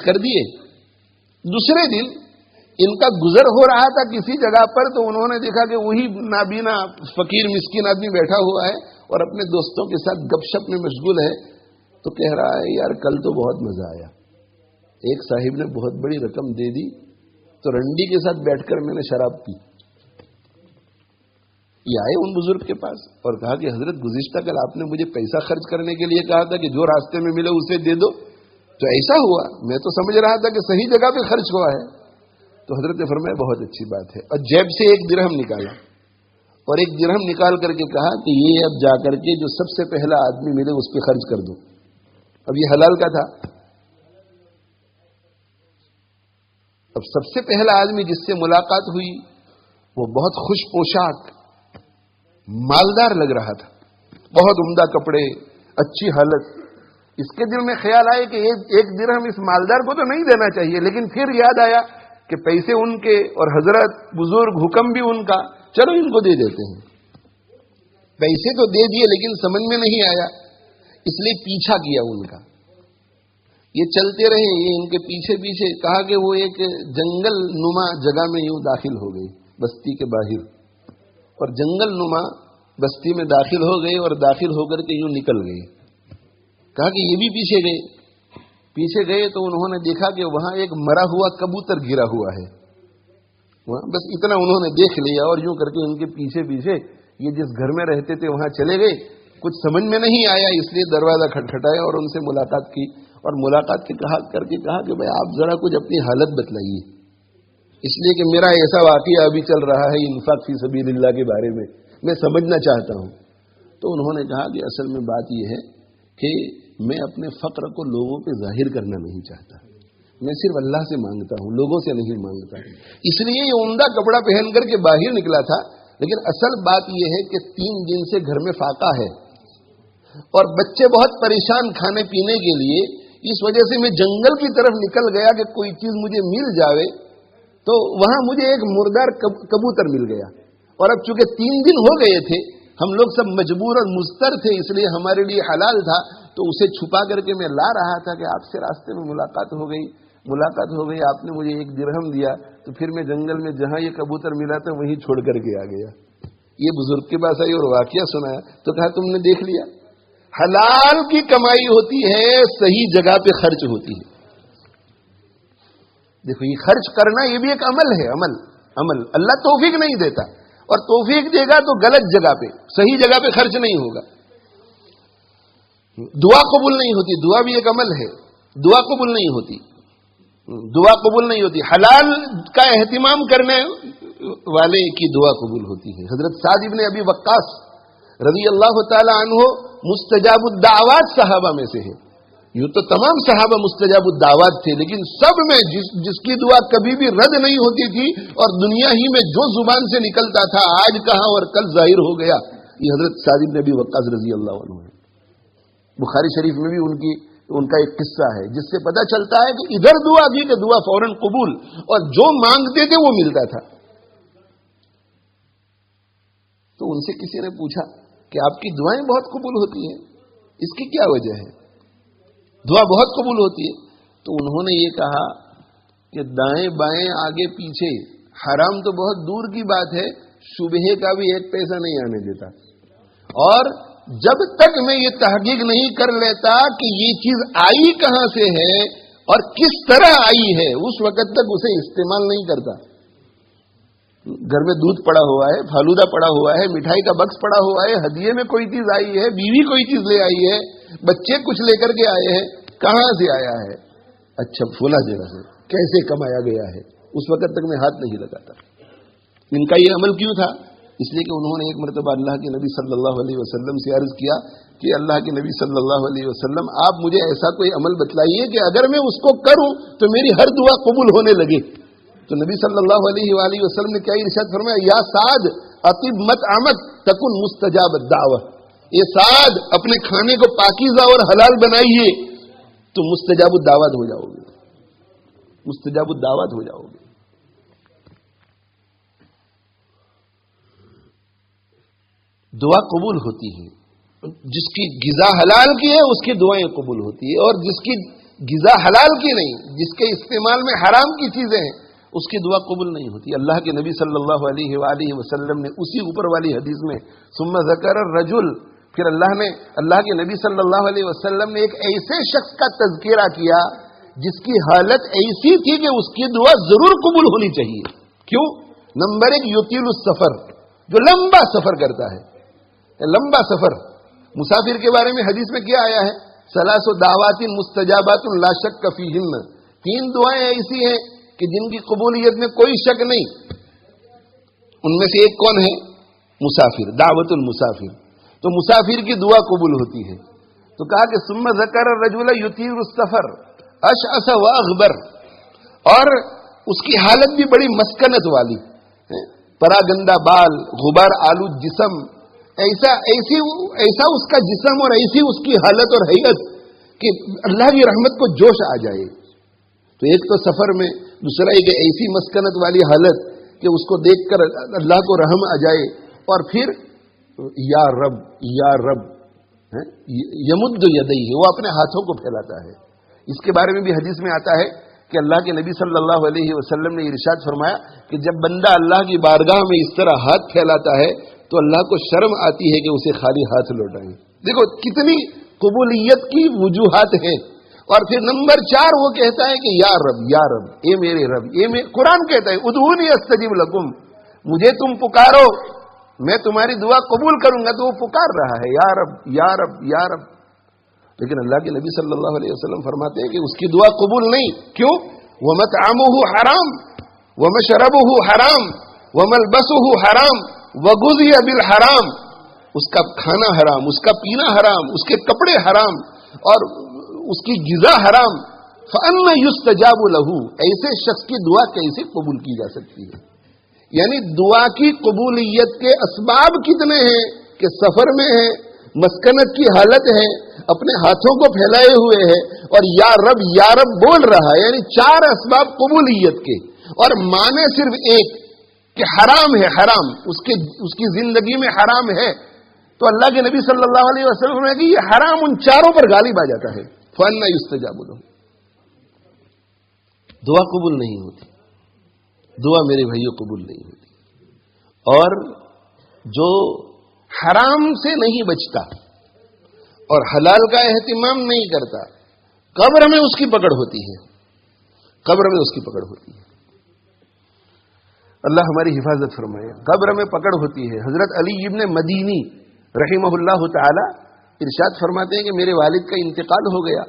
کر دیے. دوسرے دن ان کا گزر ہو رہا تھا کسی جگہ پر، تو انہوں نے دیکھا کہ وہی نابینا فقیر مسکین آدمی بیٹھا ہوا ہے اور اپنے دوستوں کے ساتھ گپ شپ میں مشغول ہے. تو کہہ رہا ہے یار کل تو بہت مزہ آیا، ایک صاحب نے بہت بڑی رقم دے دی تو رنڈی کے ساتھ بیٹھ کر میں نے شراب پی. یہ آئے ان بزرگ کے پاس اور کہا کہ حضرت گزشتہ کل آپ نے مجھے پیسہ خرچ کرنے کے لیے کہا تھا کہ جو راستے میں ملے اسے دے دو، تو ایسا ہوا، میں تو سمجھ رہا تھا کہ صحیح جگہ پہ خرچ ہوا ہے. تو حضرت نے فرمایا بہت اچھی بات ہے، اور جیب سے ایک درہم نکالا اور ایک درہم نکال کر کے کہا کہ یہ اب جا کر کے جو سب سے پہلا آدمی ملے اس پہ خرچ کر دو. اب یہ حلال کا تھا. اب سب سے پہلا آدمی جس سے ملاقات ہوئی وہ بہت خوش پوشاک، مالدار لگ رہا تھا، بہت عمدہ کپڑے، اچھی حالت. اس کے دل میں خیال آئے کہ ایک درہم اس مالدار کو تو نہیں دینا چاہیے، لیکن پھر یاد آیا کہ پیسے ان کے اور حضرت بزرگ، حکم بھی ان کا، چلو ان کو دے دیتے ہیں. پیسے تو دے دیے لیکن سمجھ میں نہیں آیا، اس لیے پیچھا کیا ان کا. یہ چلتے رہے، یہ ان کے پیچھے پیچھے. کہا کہ وہ ایک جنگل نما جگہ میں یوں داخل ہو گئی بستی کے باہر، اور جنگل نما بستی میں داخل ہو گئے اور داخل ہو کر کے یوں نکل گئے. کہا کہ یہ بھی پیچھے گئے تو انہوں نے دیکھا کہ وہاں ایک مرا ہوا کبوتر گرا ہوا ہے. وہاں بس اتنا انہوں نے دیکھ لیا اور یوں کر کے ان کے پیچھے پیچھے یہ جس گھر میں رہتے تھے وہاں چلے گئے. کچھ سمجھ میں نہیں آیا، اس لیے دروازہ کھٹکھٹایا اور ان سے ملاقات کی. اور ملاقات کے کہا کہ بھائی آپ ذرا کچھ اپنی حالت بتلائیے، اس لیے کہ میرا ایسا واقعہ ابھی چل رہا ہے انفاق فی سبیل اللہ کے بارے میں سمجھنا چاہتا ہوں. تو انہوں نے کہا کہ اصل میں بات یہ ہے کہ میں اپنے فقر کو لوگوں پہ ظاہر کرنا نہیں چاہتا، میں صرف اللہ سے مانگتا ہوں، لوگوں سے نہیں مانگتا. اس لیے یہ عمدہ کپڑا پہن کر کے باہر نکلا تھا. لیکن اصل بات یہ ہے کہ 3 دن سے گھر میں فاقہ ہے اور بچے بہت پریشان کھانے پینے کے لیے. اس وجہ سے میں جنگل کی طرف نکل گیا کہ کوئی چیز مجھے مل جاوے. تو وہاں مجھے ایک مردار کبوتر مل گیا، اور اب چونکہ 3 دن ہو گئے تھے، ہم لوگ سب مجبور اور مضطر تھے، اس لیے ہمارے لیے حلال تھا. تو اسے چھپا کر کے میں لا رہا تھا کہ آپ سے راستے میں ملاقات ہو گئی، آپ نے مجھے 1 درہم دیا. تو پھر میں جنگل میں جہاں یہ کبوتر ملا تھا وہیں چھوڑ کر کے آ گیا. یہ بزرگ کے پاس آئی اور واقعہ سنایا تو کہا تم نے دیکھ لیا، حلال کی کمائی ہوتی ہے، صحیح جگہ پہ خرچ ہوتی ہے. دیکھو یہ خرچ کرنا یہ بھی ایک عمل ہے. عمل اللہ توفیق نہیں دیتا، اور توفیق دے گا تو غلط جگہ پہ، صحیح جگہ پہ خرچ نہیں ہوگا. دعا قبول نہیں ہوتی، دعا بھی ایک عمل ہے، دعا قبول نہیں ہوتی. حلال کا اہتمام کرنے والے کی دعا قبول ہوتی ہے. حضرت سعد ابن ابی وقاص رضی اللہ تعالی عنہ مستجاب الدعوات صحابہ میں سے ہے. یوں تو تمام صحابہ مستجاب الدعوات تھے، لیکن سب میں جس کی دعا کبھی بھی رد نہیں ہوتی تھی اور دنیا ہی میں جو زبان سے نکلتا تھا آج کہا اور کل ظاہر ہو گیا، یہ حضرت سعد بن ابی وقاص رضی اللہ عنہ ہے. بخاری شریف میں بھی ان کا ایک قصہ ہے جس سے پتہ چلتا ہے کہ ادھر دعا دی کہ دعا فوراً قبول، اور جو مانگتے تھے وہ ملتا تھا. تو ان سے کسی نے پوچھا کہ آپ کی دعائیں بہت قبول ہوتی ہیں، اس کی کیا وجہ ہے؟ دعا بہت قبول ہوتی ہے. تو انہوں نے یہ کہا کہ دائیں بائیں آگے پیچھے حرام تو بہت دور کی بات ہے، شبہے کا بھی 1 پیسہ نہیں آنے دیتا. اور جب تک میں یہ تحقیق نہیں کر لیتا کہ یہ چیز آئی کہاں سے ہے اور کس طرح آئی ہے، اس وقت تک اسے استعمال نہیں کرتا. گھر میں دودھ پڑا ہوا ہے، فالودہ پڑا ہوا ہے، مٹھائی کا بکس پڑا ہوا ہے، ہدیے میں کوئی چیز آئی ہے، بیوی کوئی چیز لے آئی ہے، بچے کچھ لے کر کے آئے ہیں، کہاں سے آیا ہے، اچھا فلاں جگہ سے، کیسے کمایا گیا ہے، اس وقت تک میں ہاتھ نہیں لگاتا. ان کا یہ عمل کیوں تھا؟ اس لیے کہ انہوں نے ایک مرتبہ اللہ کے نبی صلی اللہ علیہ وسلم سے عرض کیا کہ اللہ کے نبی صلی اللہ علیہ وسلم آپ مجھے ایسا کوئی عمل بتلائیے کہ اگر میں اس کو کروں تو میری ہر دعا قبول ہونے لگے. تو نبی صلی اللہ علیہ وآلہ وسلم نے کیا ارشاد فرمایا، یا سعد اطب مطعمک تکن مستجاب الدعوہ. یہ سعد اپنے کھانے کو پاکیزہ اور حلال بنائیے تو مستجاب الدعوات ہو جاؤ گے، مستجاب الدعوات ہو جاؤ گے. دعا قبول ہوتی ہے. جس کی غذا حلال کی ہے اس کی دعائیں قبول ہوتی ہے، اور جس کی غذا حلال کی نہیں، جس کے استعمال میں حرام کی چیزیں ہیں، اس کی دعا قبول نہیں ہوتی. اللہ کے نبی صلی اللہ علیہ وآلہ وسلم نے اسی اوپر والی حدیث میں ثم ذکر الرجل، پھر اللہ کے نبی صلی اللہ علیہ وسلم نے ایک ایسے شخص کا تذکرہ کیا جس کی حالت ایسی تھی کہ اس کی دعا ضرور قبول ہونی چاہیے. کیوں؟ نمبر 1 یطیل السفر، جو لمبا سفر کرتا ہے، لمبا سفر. مسافر کے بارے میں حدیث میں کیا آیا ہے؟ ثلاث دعوات مستجابات لا شک فیہن، 3 دعائیں ایسی ہیں کہ جن کی قبولیت میں کوئی شک نہیں. ان میں سے ایک کون ہے؟ مسافر، دعوت المسافر. تو مسافر کی دعا قبول ہوتی ہے. تو کہا کہ ثم ذکر الرجل یطیل السفر اشعث واغبر، اور اس کی حالت بھی بڑی مسکنت والی، پراگندہ بال، غبار آلود جسم، ایسا اس کا جسم اور ایسی اس کی حالت اور حیت کہ اللہ کی رحمت کو جوش آ جائے. تو ایک تو سفر میں، دوسرا ایک ایسی مسکنت والی حالت کہ اس کو دیکھ کر اللہ کو رحم آ جائے. اور پھر یا رب یا رب یمد یدیہ، وہ اپنے ہاتھوں کو پھیلاتا ہے. اس کے بارے میں بھی حدیث میں آتا ہے کہ اللہ کے نبی صلی اللہ علیہ وسلم نے ارشاد فرمایا کہ جب بندہ اللہ کی بارگاہ میں اس طرح ہاتھ پھیلاتا ہے تو اللہ کو شرم آتی ہے کہ اسے خالی ہاتھ لوٹائیں. دیکھو کتنی قبولیت کی وجوہات ہیں. اور پھر نمبر 4 وہ کہتا ہے کہ یا رب یا رب، اے میرے رب، قرآن کہتا ہے ادعونی استجب لکم، مجھے تم پکارو میں تمہاری دعا قبول کروں گا. تو وہ پکار رہا ہے یا رب یا رب یا رب. لیکن اللہ کے نبی صلی اللہ علیہ وسلم فرماتے ہیں کہ اس کی دعا قبول نہیں. کیوں؟ وَمَطْعَمُهُ حرام وَمَشْرَبُهُ حرام وَمَلْبَسُهُ حرام وَغُذِيَ بِالْحرام، اس کا کھانا حرام، اس کا پینا حرام، اس کے کپڑے حرام، اور اس کی غذا حرام. فَأَنَّ يُسْتَجَابُ لَهُ، ایسے شخص کی دعا کیسے قبول کی جا سکتی ہے؟ یعنی دعا کی قبولیت کے اسباب کتنے ہیں کہ سفر میں ہے، مسکنت کی حالت ہے، اپنے ہاتھوں کو پھیلائے ہوئے ہے، اور یا رب بول رہا ہے. یعنی 4 اسباب قبولیت کے، اور معنی صرف ایک کہ حرام ہے، حرام اس کی زندگی میں حرام ہے. تو اللہ کے نبی صلی اللہ علیہ وسلم نے کہ یہ حرام ان 4 پر غالب آ جاتا ہے. فَأَنَّ يُسْتَجَابُ لَهُ، دعا قبول نہیں ہوتی. دعا میرے بھائیوں قبول نہیں ہوتی. اور جو حرام سے نہیں بچتا اور حلال کا اہتمام نہیں کرتا، قبر میں اس کی پکڑ ہوتی ہے. قبر میں اس کی پکڑ ہوتی ہے. اللہ ہماری حفاظت فرمائے. قبر میں پکڑ ہوتی ہے. حضرت علی ابن مدینی رحمہ اللہ تعالی ارشاد فرماتے ہیں کہ میرے والد کا انتقال ہو گیا،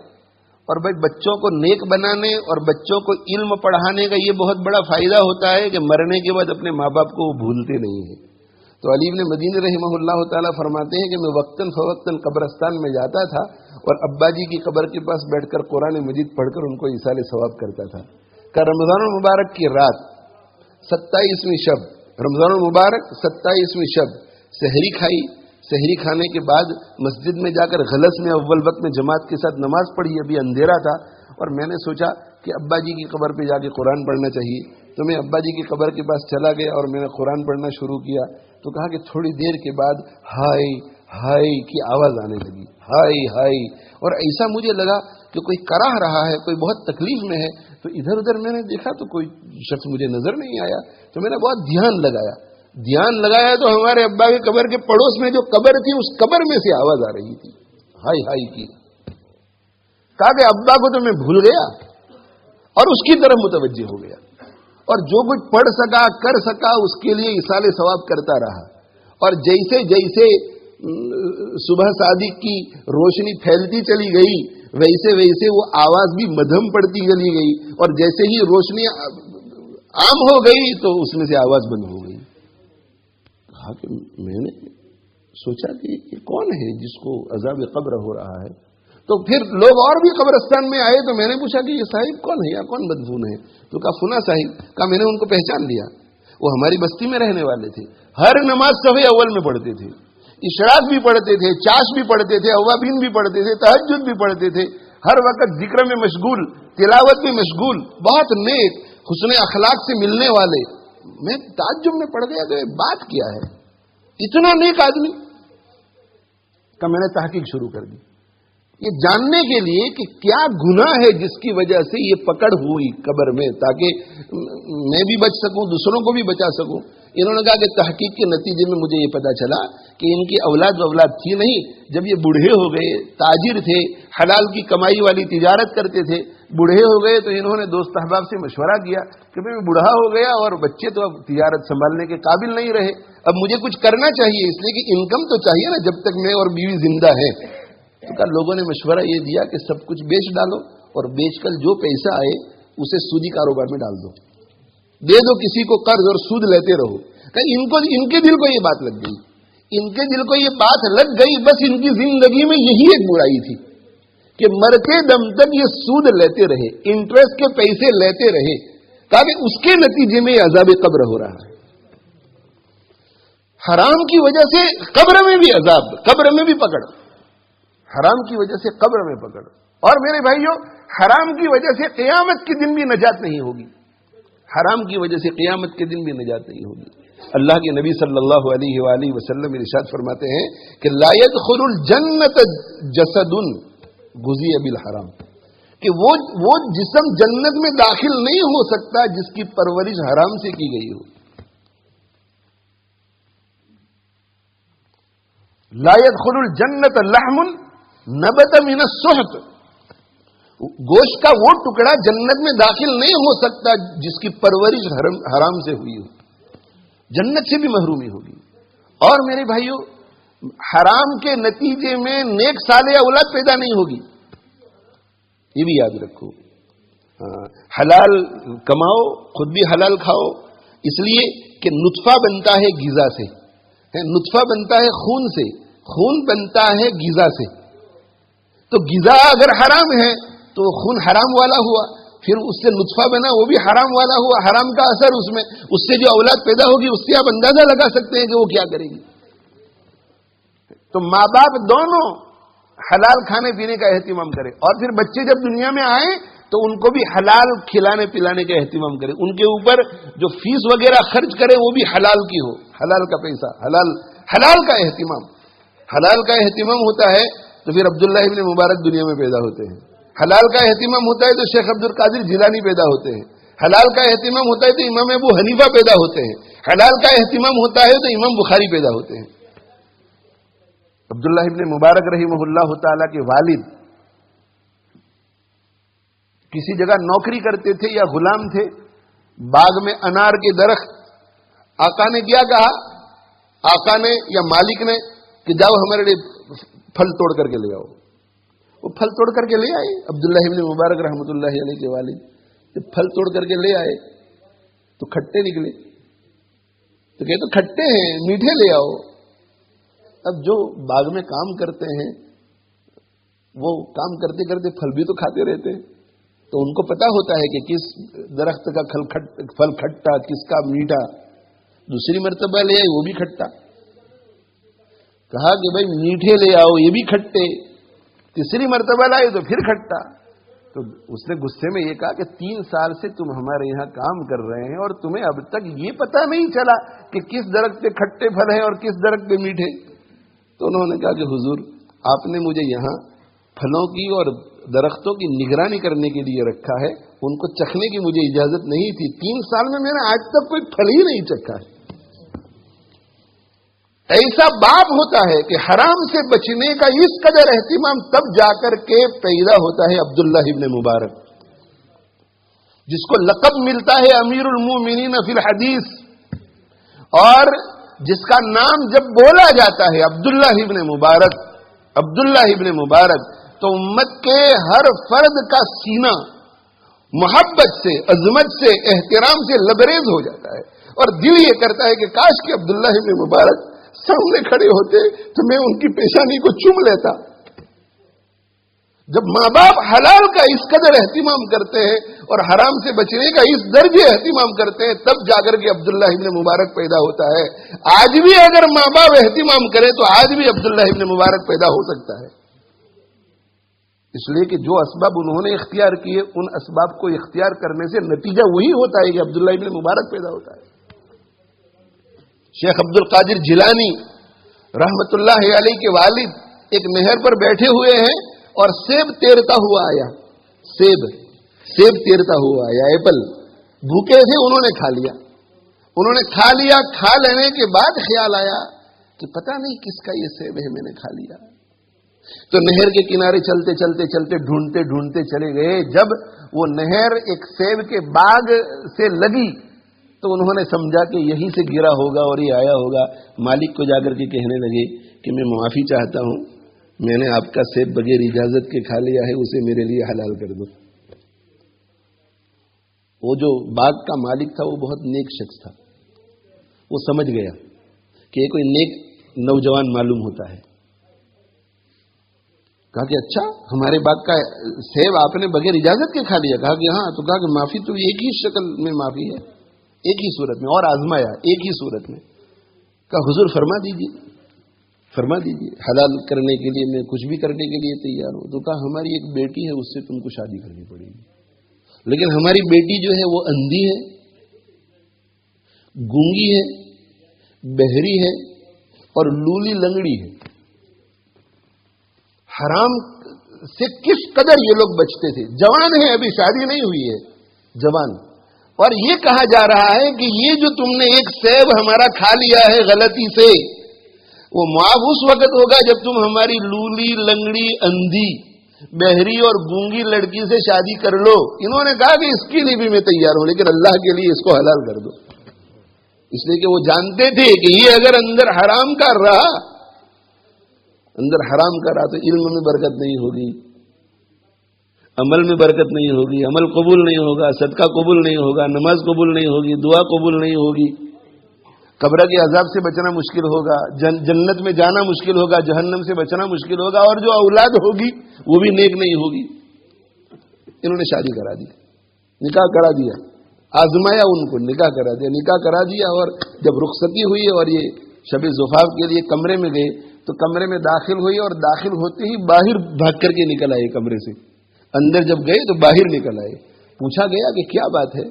اور بھائی بچوں کو نیک بنانے اور بچوں کو علم پڑھانے کا یہ بہت بڑا فائدہ ہوتا ہے کہ مرنے کے بعد اپنے ماں باپ کو وہ بھولتے نہیں ہیں. تو علی ابن مدینی رحمہ اللہ تعالیٰ فرماتے ہیں کہ میں وقتاً فوقتاً قبرستان میں جاتا تھا اور ابا جی کی قبر کے پاس بیٹھ کر قرآن مجید پڑھ کر ان کو ایصال ثواب کرتا تھا. کہ رمضان المبارک کی رات 27ویں شب، رمضان المبارک 27ویں شب سحری کھائی. سحری کھانے کے بعد مسجد میں جا کر غلس میں اول وقت میں جماعت کے ساتھ نماز پڑھی. ابھی اندھیرا تھا اور میں نے سوچا کہ ابا جی کی قبر پہ جا کے قرآن پڑھنا چاہیے. تو میں ابا جی کی قبر کے پاس چلا گیا اور میں نے قرآن پڑھنا شروع کیا. تو کہا کہ تھوڑی دیر کے بعد ہائی ہائی کی آواز آنے لگی، ہائی ہائی. اور ایسا مجھے لگا کہ کوئی کراہ رہا ہے، کوئی بہت تکلیف میں ہے. تو ادھر ادھر میں نے دیکھا تو کوئی شخص مجھے نظر نہیں آیا. تو میں نے بہت دھیان لگایا تو ہمارے ابا کی قبر کے پڑوس میں جو قبر تھی اس قبر میں سے آواز آ رہی تھی، ہائی ہائی کی. کہا کہ ابا کو تو میں بھول گیا اور اس کی طرف متوجہ ہو گیا، اور جو کچھ پڑھ سکا کر سکا اس کے لیے ایصال ثواب کرتا رہا. اور جیسے جیسے صبح صادق کی روشنی پھیلتی چلی گئی ویسے ویسے وہ آواز بھی مدھم پڑتی چلی گئی، اور جیسے ہی روشنی عام ہو گئی تو اس میں سے آواز بند ہو گئی. کہا کہ میں نے سوچا کہ یہ کون ہے جس کو عذاب قبر ہو رہا ہے. تو پھر لوگ اور بھی قبرستان میں آئے تو میں نے پوچھا کہ یہ صاحب کون ہے یا کون مدفون ہے؟ تو کہا فلاں صاحب. کہا میں نے ان کو پہچان لیا، وہ ہماری بستی میں رہنے والے تھے، ہر نماز صف اول میں پڑھتے تھے، اشراق بھی پڑھتے تھے، چاش بھی پڑھتے تھے، اوابین بھی پڑھتے تھے، تہجد بھی پڑھتے تھے، ہر وقت ذکر میں مشغول، تلاوت میں مشغول، بہت نیک، حسن اخلاق سے ملنے والے. میں تعجب میں پڑ گیا کہ بات کیا ہے، اتنا نیک آدمی کہ میں نے تحقیق شروع کر دی، یہ جاننے کے لیے کہ کیا گناہ ہے جس کی وجہ سے یہ پکڑ ہوئی قبر میں، تاکہ میں بھی بچ سکوں، دوسروں کو بھی بچا سکوں۔ انہوں نے کہا کہ تحقیق کے نتیجے میں مجھے یہ پتا چلا کہ ان کی اولاد تھی نہیں، جب یہ بوڑھے ہو گئے، تاجر تھے، حلال کی کمائی والی تجارت کرتے تھے، بوڑھے ہو گئے تو انہوں نے دوست احباب سے مشورہ کیا کہ میں بوڑھا ہو گیا اور بچے تو اب تجارت سنبھالنے کے قابل نہیں رہے، اب مجھے کچھ کرنا چاہیے، اس لیے کہ انکم تو چاہیے نا جب تک میں اور بیوی زندہ ہے۔ تو کہا لوگوں نے مشورہ یہ دیا کہ سب کچھ بیچ ڈالو اور بیچ کر جو پیسہ آئے اسے سودی کاروبار میں ڈال دو، دے دو کسی کو قرض اور سود لیتے رہو۔ کہ ان کے دل کو یہ بات لگ گئی، ان کے دل کو یہ بات لگ گئی، بس ان کی زندگی میں یہی ایک برائی تھی کہ مرتے دم تک یہ سود لیتے رہے، انٹرسٹ کے پیسے لیتے رہے، تاکہ اس کے نتیجے میں عذاب قبر ہو رہا ہے۔ حرام کی وجہ سے قبر میں بھی عذاب، قبر میں بھی پکڑ، حرام کی وجہ سے قبر میں پکڑ۔ اور میرے بھائیوں، حرام کی وجہ سے قیامت کے دن بھی نجات نہیں ہوگی، حرام کی وجہ سے قیامت کے دن بھی نجات نہیں ہوگی۔ اللہ کے نبی صلی اللہ علیہ وآلہ وسلم ارشاد فرماتے ہیں کہ لا يدخل الجنت جسد غذی بالحرام، کہ وہ جسم جنت میں داخل نہیں ہو سکتا جس کی پرورش حرام سے کی گئی ہو۔ لا يدخل الجنت لحم نبت من السحت، گوشت کا وہ ٹکڑا جنت میں داخل نہیں ہو سکتا جس کی پرورش حرام سے ہوئی ہو، جنت سے بھی محرومی ہوگی۔ اور میرے بھائیوں، حرام کے نتیجے میں نیک صالح اولاد پیدا نہیں ہوگی، یہ بھی یاد رکھو۔ حلال کماؤ، خود بھی حلال کھاؤ، اس لیے کہ نطفہ بنتا ہے غذا سے، نطفہ بنتا ہے خون سے، خون بنتا ہے غذا سے، تو غذا اگر حرام ہے تو خون حرام والا ہوا، پھر اس سے نطفہ بنا وہ بھی حرام والا ہوا، حرام کا اثر اس میں، اس سے جو اولاد پیدا ہوگی اس سے آپ اندازہ لگا سکتے ہیں کہ وہ کیا کرے گی۔ تو ماں باپ دونوں حلال کھانے پینے کا اہتمام کرے، اور پھر بچے جب دنیا میں آئیں تو ان کو بھی حلال کھلانے پلانے کا اہتمام کرے، ان کے اوپر جو فیس وغیرہ خرچ کرے وہ بھی حلال کی ہو، حلال کا پیسہ، حلال کا اہتمام۔ حلال کا اہتمام ہوتا ہے تو پھر عبداللہ ابن مبارک دنیا میں پیدا ہوتے ہیں، حلال کا اہتمام ہوتا ہے تو شیخ عبد القادر جیلانی پیدا ہوتے ہیں، حلال کا اہتمام ہوتا ہے تو امام ابو حنیفہ پیدا ہوتے ہیں، حلال کا اہتمام ہوتا ہے تو امام بخاری پیدا ہوتے ہیں۔ عبداللہ ابن مبارک رحمہ اللہ تعالی کے والد کسی جگہ نوکری کرتے تھے یا غلام تھے، باغ میں انار کے درخت، آقا نے کیا کہا، آقا نے یا مالک نے کہ جاؤ ہمارے لیے پھل توڑ کر کے لے آؤ، وہ پھل توڑ کر کے لے آئے۔ عبداللہ ابن مبارک رحمۃ اللہ علیہ کے والد جب پھل توڑ کر کے لے آئے تو کھٹے نکلے، تو کہتے کھٹے ہیں، میٹھے لے آؤ۔ اب جو باغ میں کام کرتے ہیں وہ کام کرتے کرتے پھل بھی تو کھاتے رہتے ہیں، تو ان کو پتا ہوتا ہے کہ کس درخت کا پھل کھٹا، کس کا میٹھا۔ دوسری مرتبہ لے آئے وہ بھی کھٹا، کہا کہ بھائی میٹھے لے آؤ، یہ بھی کھٹے۔ تیسری مرتبہ لائے تو پھر کھٹا۔ تو اس نے غصے میں یہ کہا کہ 3 سال سے تم ہمارے یہاں کام کر رہے ہیں اور تمہیں اب تک یہ پتا نہیں چلا کہ کس درخت پہ کھٹے پھل ہیں اور کس درخت پہ میٹھے۔ تو انہوں نے کہا کہ حضور آپ نے مجھے یہاں پھلوں کی اور درختوں کی نگرانی کرنے کے لیے رکھا ہے، ان کو چکھنے کی مجھے اجازت نہیں تھی، 3 سال میں میں نے آج تک کوئی پھل ہی نہیں چکھا ہے۔ ایسا باپ ہوتا ہے کہ حرام سے بچنے کا اس قدر اہتمام تب جا کر کے پیدا ہوتا ہے عبداللہ ابن مبارک، جس کو لقب ملتا ہے امیر المومنین فی الحدیث، اور جس کا نام جب بولا جاتا ہے عبداللہ ابن مبارک، عبداللہ ابن مبارک، تو امت کے ہر فرد کا سینہ محبت سے، عظمت سے، احترام سے لبریز ہو جاتا ہے، اور دل یہ کرتا ہے کہ کاش کہ عبداللہ ابن مبارک سامنے کھڑے ہوتے تو میں ان کی پیشانی کو چوم لیتا۔ جب ماں باپ حلال کا اس قدر اہتمام کرتے ہیں اور حرام سے بچنے کا اس درجے اہتمام کرتے ہیں، تب جا کر کے عبداللہ ابن مبارک پیدا ہوتا ہے۔ آج بھی اگر ماں باپ اہتمام کرے تو آج بھی عبداللہ ابن مبارک پیدا ہو سکتا ہے، اس لیے کہ جو اسباب انہوں نے اختیار کیے ان اسباب کو اختیار کرنے سے نتیجہ وہی ہوتا ہے کہ عبداللہ ابن مبارک پیدا ہوتا ہے۔ شیخ عبد القادر جیلانی رحمت اللہ علیہ کے والد ایک نہر پر بیٹھے ہوئے ہیں اور سیب تیرتا ہوا آیا، سیب تیرتا ہوا آیا، ایپل، بھوکے تھے، انہوں نے کھا لیا، کھا لینے کے بعد خیال آیا کہ پتہ نہیں کس کا یہ سیب ہے، میں نے کھا لیا۔ تو نہر کے کنارے چلتے ڈھونڈتے چلے گئے۔ جب وہ نہر ایک سیب کے باغ سے لگی تو انہوں نے سمجھا کہ یہیں سے گرا ہوگا اور یہ آیا ہوگا۔ مالک کو جا کر کے کہنے لگے کہ میں معافی چاہتا ہوں، میں نے آپ کا سیب بغیر اجازت کے کھا لیا ہے، اسے میرے لیے حلال کر دو۔ وہ جو باغ کا مالک تھا وہ بہت نیک شخص تھا، وہ سمجھ گیا کہ یہ کوئی نیک نوجوان معلوم ہوتا ہے۔ کہا کہ اچھا، ہمارے باغ کا سیب آپ نے بغیر اجازت کے کھا لیا؟ کہا کہ ہاں۔ تو کہا کہ معافی تو ایک ہی شکل میں معافی ہے، ایک ہی صورت میں، اور آزمایا ایک ہی صورت میں۔ کہا حضور فرما دیجیے حلال کرنے کے لیے میں کچھ بھی کرنے کے لیے تیار ہوں۔ تو کہا ہماری ایک بیٹی ہے، اس سے تم کو شادی کرنی پڑے گی، لیکن ہماری بیٹی جو ہے وہ اندھی ہے، گونگی ہے، بہری ہے اور لولی لنگڑی ہے۔ حرام سے کس قدر یہ لوگ بچتے تھے، جوان ہے، ابھی شادی نہیں ہوئی ہے، جوان، اور یہ کہا جا رہا ہے کہ یہ جو تم نے ایک سیب ہمارا کھا لیا ہے غلطی سے، وہ معاف اس وقت ہوگا جب تم ہماری لولی لنگڑی اندھی بہری اور گونگی لڑکی سے شادی کر لو۔ انہوں نے کہا کہ اس کے لیے بھی میں تیار ہوں، لیکن اللہ کے لیے اس کو حلال کر دو، اس لیے کہ وہ جانتے تھے کہ یہ اگر اندر حرام کر رہا تو علم میں برکت نہیں ہوگی، عمل میں برکت نہیں ہوگی، عمل قبول نہیں ہوگا، صدقہ قبول نہیں ہوگا، نماز قبول نہیں ہوگی، دعا قبول نہیں ہوگی، قبر کے عذاب سے بچنا مشکل ہوگا، جنت میں جانا مشکل ہوگا، جہنم سے بچنا مشکل ہوگا، اور جو اولاد ہوگی وہ بھی نیک نہیں ہوگی۔ انہوں نے شادی کرا دی، نکاح کرا دیا، آزمایا ان کو، نکاح کرا دیا، اور جب رخصتی ہوئی اور یہ شب زفاف کے لیے کمرے میں گئے تو کمرے میں داخل ہوئی، اور داخل ہوتے ہی باہر بھاگ کر کے نکل آئے کمرے سے۔ اندر جب گئے تو باہر نکل آئے، پوچھا گیا کہ کیا بات ہے؟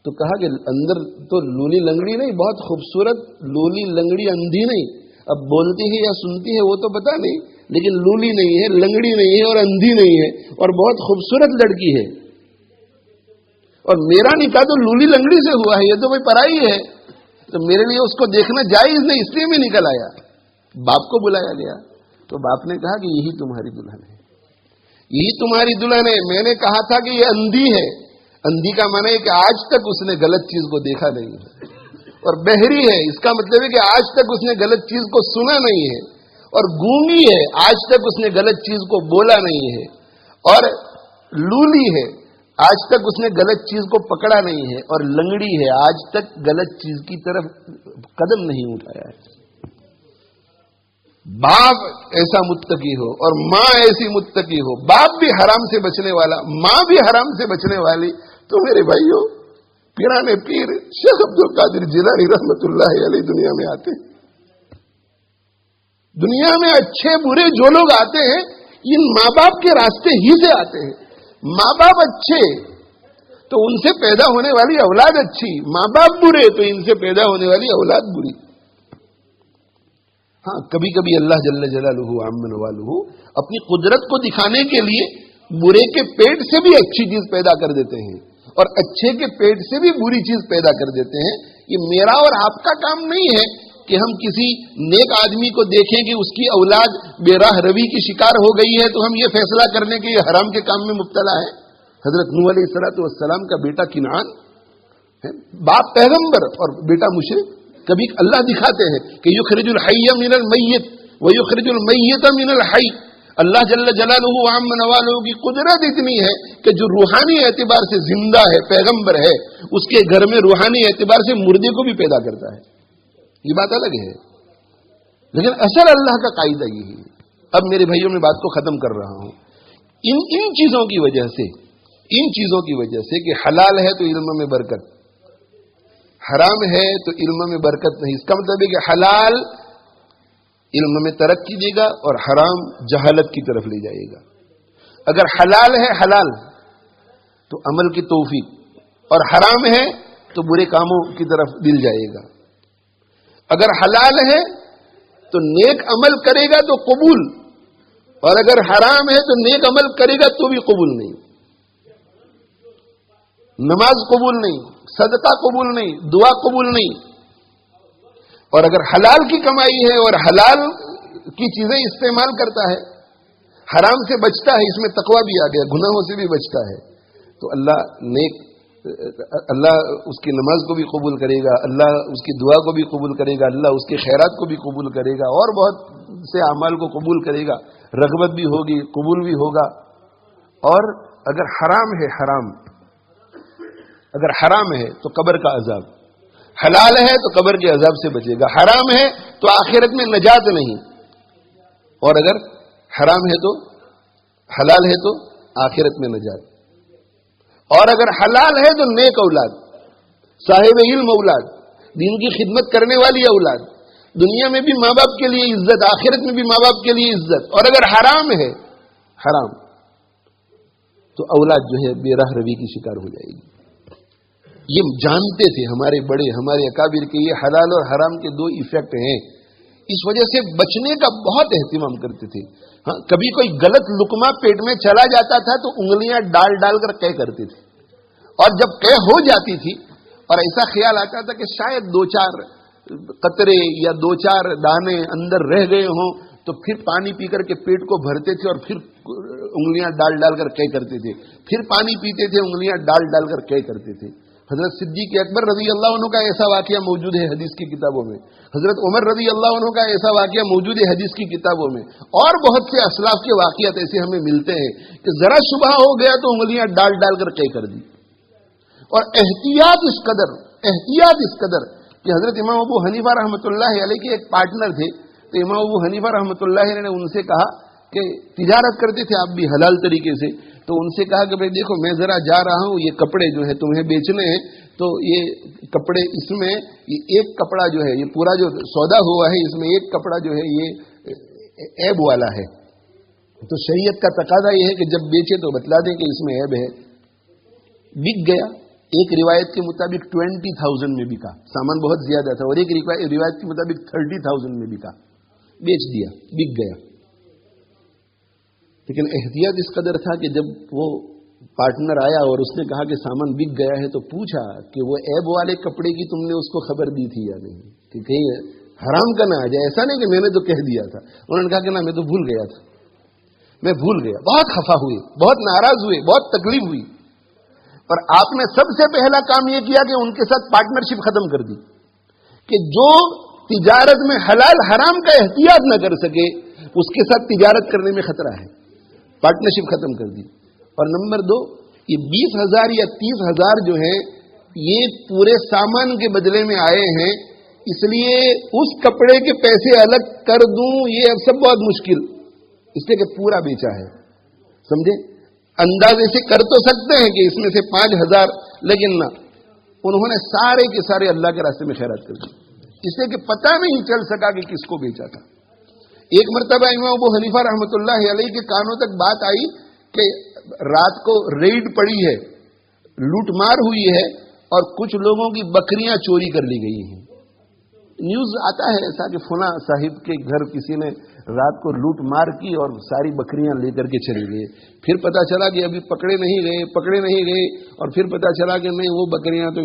تو کہا کہ اندر تو لولی لنگڑی نہیں، بہت خوبصورت لولی لنگڑی اندھی نہیں، اب بولتی ہے یا سنتی ہے وہ تو پتا نہیں، لیکن لولی نہیں ہے، لنگڑی نہیں ہے اور اندھی نہیں ہے، اور بہت خوبصورت لڑکی ہے، اور میرا نکاح تو لولی لنگڑی سے ہوا ہے، یہ تو کوئی پرائی ہے، تو میرے لیے اس کو دیکھنا جائز نہیں، اس لیے میں نکل آیا۔ باپ کو بلایا گیا تو باپ نے کہا کہ یہی تمہاری دلہن ہے، یہی تمہاری دلہن ہے۔ میں نے کہا تھا کہ یہ اندھی ہے، اندھی کا معنی ہے کہ آج تک اس نے غلط چیز کو دیکھا نہیں ہے، اور بہری ہے، اس کا مطلب ہے کہ آج تک اس نے غلط چیز کو سنا نہیں ہے، اور گونگی ہے، آج تک اس نے غلط چیز کو بولا نہیں ہے، اور لولی ہے، آج تک اس نے غلط چیز کو پکڑا نہیں ہے، اور لنگڑی ہے، آج تک غلط چیز کی طرف قدم نہیں اٹھایا ہے۔ باپ ایسا متقی ہو اور ماں ایسی متقی ہو، باپ بھی حرام سے بچنے والا، ماں بھی حرام سے بچنے والی، تو میرے بھائیوں، پیرانے پیر شیخ عبد القادر جیلانی رحمت اللہ علیہ دنیا میں آتے ہیں۔ دنیا میں اچھے برے جو لوگ آتے ہیں ان ماں باپ کے راستے ہی سے آتے ہیں۔ ماں باپ اچھے تو ان سے پیدا ہونے والی اولاد اچھی، ماں باپ برے تو ان سے پیدا ہونے والی اولاد بری۔ ہاں، کبھی کبھی اللہ جل جلالہ عم نوالہ اپنی قدرت کو دکھانے کے لیے برے کے پیٹ سے بھی اچھی چیز پیدا کر دیتے ہیں، اور اچھے کے پیٹ سے بھی بری چیز پیدا کر دیتے ہیں۔ یہ میرا اور آپ کا کام نہیں ہے کہ ہم کسی نیک آدمی کو دیکھیں کہ اس کی اولاد بے راہ روی کی شکار ہو گئی ہے تو ہم یہ فیصلہ کرنے کے یہ حرام کے کام میں مبتلا ہے۔ حضرت نوح علیہ الصلوۃ والسلام کا بیٹا کنعان ہے، باپ پیغمبر اور بیٹا مشرک۔ کبھی اللہ دکھاتے ہیں کہ یخرج الحی من المیت ویخرج المیت من الحی۔ اللہ جل جلالہ عم نوالہ کی قدرت اتنی ہے کہ جو روحانی اعتبار سے زندہ ہے، پیغمبر ہے، اس کے گھر میں روحانی اعتبار سے مردے کو بھی پیدا کرتا ہے۔ یہ بات الگ ہے، لیکن اصل اللہ کا قاعدہ یہی ہے۔ اب میرے بھائیوں میں بات کو ختم کر رہا ہوں۔ ان چیزوں کی وجہ سے کہ حلال ہے تو علم میں برکت، حرام ہے تو علم میں برکت نہیں۔ اس کا مطلب ہے کہ حلال علم میں ترقی دے گا اور حرام جہالت کی طرف لے جائے گا۔ اگر حلال ہے حلال تو عمل کی توفیق، اور حرام ہے تو برے کاموں کی طرف دل جائے گا۔ اگر حلال ہے تو نیک عمل کرے گا تو قبول، اور اگر حرام ہے تو نیک عمل کرے گا تو بھی قبول نہیں، نماز قبول نہیں، صدقہ قبول نہیں، دعا قبول نہیں۔ اور اگر حلال کی کمائی ہے اور حلال کی چیزیں استعمال کرتا ہے، حرام سے بچتا ہے، اس میں تقویٰ بھی آ گیا، گناہوں سے بھی بچتا ہے، تو اللہ اس کی نماز کو بھی قبول کرے گا، اللہ اس کی دعا کو بھی قبول کرے گا، اللہ اس کے خیرات کو بھی قبول کرے گا، اور بہت سے اعمال کو قبول کرے گا، رغبت بھی ہوگی، قبول بھی ہوگا۔ اور اگر حرام ہے، اگر حرام ہے تو قبر کا عذاب، حلال ہے تو قبر کے عذاب سے بچے گا، حرام ہے تو آخرت میں نجات نہیں، اور اگر حرام ہے تو حلال ہے تو آخرت میں نجات۔ اور اگر حلال ہے تو نیک اولاد، صاحب علم اولاد، دین کی خدمت کرنے والی اولاد، دنیا میں بھی ماں باپ کے لیے عزت، آخرت میں بھی ماں باپ کے لیے عزت۔ اور اگر حرام ہے، حرام، تو اولاد جو ہے بے راہ روی کی شکار ہو جائے گی۔ یہ جانتے تھے ہمارے بڑے، ہمارے اکابر کے یہ حلال اور حرام کے دو ایفیکٹ ہیں، اس وجہ سے بچنے کا بہت اہتمام کرتے تھے۔ ہاں، کبھی کوئی غلط لقمہ پیٹ میں چلا جاتا تھا تو انگلیاں ڈال ڈال کر قے کرتے تھے، اور جب قے ہو جاتی تھی اور ایسا خیال آتا تھا کہ شاید 2-4 قطرے یا 2-4 دانے اندر رہ گئے ہوں، تو پھر پانی پی کر کے پیٹ کو بھرتے تھے اور پھر انگلیاں ڈال ڈال کر قے کرتے تھے، پھر پانی پیتے تھے، انگلیاں ڈال ڈال کر قے کرتے تھے۔ حضرت صدیق اکبر رضی اللہ عنہ کا ایسا واقعہ موجود ہے حدیث کی کتابوں میں، حضرت عمر رضی اللہ عنہ کا ایسا واقعہ موجود ہے حدیث کی کتابوں میں، اور بہت سے اسلاف کے واقعات ایسے ہمیں ملتے ہیں کہ ذرا شبہ ہو گیا تو انگلیاں ڈال ڈال کر قے کر دی۔ اور احتیاط اس قدر کہ حضرت امام ابو حنیفہ رحمۃ اللہ علیہ کے ایک پارٹنر تھے، تو امام ابو حنیفہ رحمۃ اللہ علیہ نے ان سے کہا کہ تجارت کرتے تھے آپ بھی حلال طریقے سے، تو ان سے کہا کہ بھئی دیکھو میں ذرا جا رہا ہوں، یہ کپڑے جو ہے تمہیں بیچنے ہیں، تو یہ کپڑے، اس میں یہ ایک کپڑا جو ہے، یہ پورا جو سودا ہوا ہے، اس میں ایک کپڑا جو ہے یہ عیب والا ہے، تو شریعت کا تقاضا یہ ہے کہ جب بیچے تو بتلا دیں کہ اس میں عیب ہے۔ بک گیا، ایک روایت کے مطابق 20,000 میں بکا، سامان بہت زیادہ تھا، اور ایک روایت کے مطابق 30,000 میں بکا، بیچ دیا، بک گیا۔ لیکن احتیاط اس قدر تھا کہ جب وہ پارٹنر آیا اور اس نے کہا کہ سامان بک گیا ہے، تو پوچھا کہ وہ عیب والے کپڑے کی تم نے اس کو خبر دی تھی یا نہیں، کہ کہیں حرام کا نہ آ جائے، ایسا نہیں کہ میں نے تو کہہ دیا تھا۔ انہوں نے کہا کہ نہ، میں تو بھول گیا تھا، میں بھول گیا۔ بہت خفا ہوئے، بہت ناراض ہوئے، بہت تکلیف ہوئی، اور آپ نے سب سے پہلا کام یہ کیا کہ ان کے ساتھ پارٹنرشپ ختم کر دی، کہ جو تجارت میں حلال حرام کا احتیاط نہ کر سکے اس کے ساتھ تجارت کرنے میں خطرہ ہے، پارٹنرشپ ختم کر دی۔ اور نمبر 2، یہ 20,000 یا 30,000 جو ہیں یہ پورے سامان کے بدلے میں آئے ہیں، اس لیے اس کپڑے کے پیسے الگ کر دوں یہ اب سب بہت مشکل، اس لیے کہ پورا بیچا ہے، سمجھے؟ اندازے سے کر تو سکتے ہیں کہ اس میں سے 5,000، لیکن نہ، انہوں نے سارے کے سارے اللہ کے راستے میں خیرات کر دی، اس لیے کہ پتہ نہیں چل سکا کہ کس کو بیچا تھا۔ ایک مرتبہ امام ابو حنیفہ رحمۃ اللہ علیہ کے کانوں تک بات آئی کہ رات کو ریڈ پڑی ہے، لوٹ مار ہوئی ہے، اور کچھ لوگوں کی بکریاں چوری کر لی گئی ہیں۔ نیوز آتا ہے ایسا کہ فلاں صاحب کے گھر کسی نے رات کو لوٹ مار کی اور ساری بکریاں لے کر کے چلے گئے، پھر پتا چلا کہ ابھی پکڑے نہیں گئے، اور پھر پتا چلا کہ نہیں، وہ بکریاں تو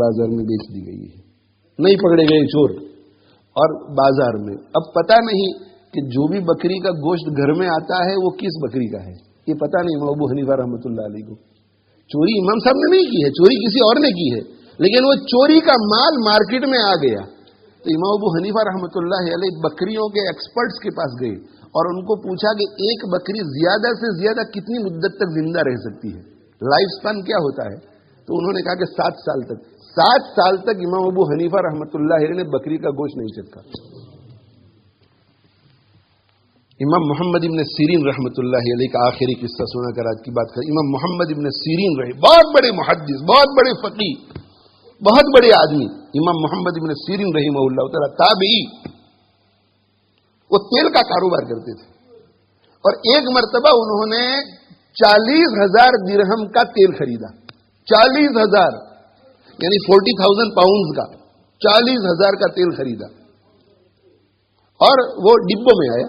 بازار میں بیچ دی گئی ہے، نہیں پکڑے گئے چور، اور بازار میں اب پتہ نہیں کہ جو بھی بکری کا گوشت گھر میں آتا ہے وہ کس بکری کا ہے، یہ پتہ نہیں۔ امام ابو حنیفہ رحمۃ اللہ علیہ کو چوری امام صاحب نے نہیں کی ہے، چوری کسی اور نے کی ہے، لیکن وہ چوری کا مال مارکیٹ میں آ گیا، تو امام ابو حنیفہ رحمۃ اللہ علیہ بکریوں کے ایکسپرٹس کے پاس گئے اور ان کو پوچھا کہ ایک بکری زیادہ سے زیادہ کتنی مدت تک زندہ رہ سکتی ہے، لائف سپان کیا ہوتا ہے؟ تو انہوں نے کہا کہ 7 سال تک۔ 7 سال تک امام ابو حنیفہ رحمۃ اللہ علیہ نے بکری کا گوشت نہیں چکھا۔ امام محمد ابن سیرین رحمۃ اللہ علیہ کا آخری قصہ سنا کر آج کی بات کریں۔ امام محمد ابن سیرین رہے، بہت بڑے محدث، بہت بڑے فقیہ، بہت بڑے آدمی، امام محمد ابن سیرین رحمہ اللہ تعالی تابعی، وہ تیل کا کاروبار کرتے تھے، اور ایک مرتبہ انہوں نے 40,000 درہم کا تیل خریدا، 40,000 یعنی 40,000 پاؤنڈز کا 40,000 کا تیل خریدا، اور وہ ڈبوں میں آیا،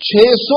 600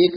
1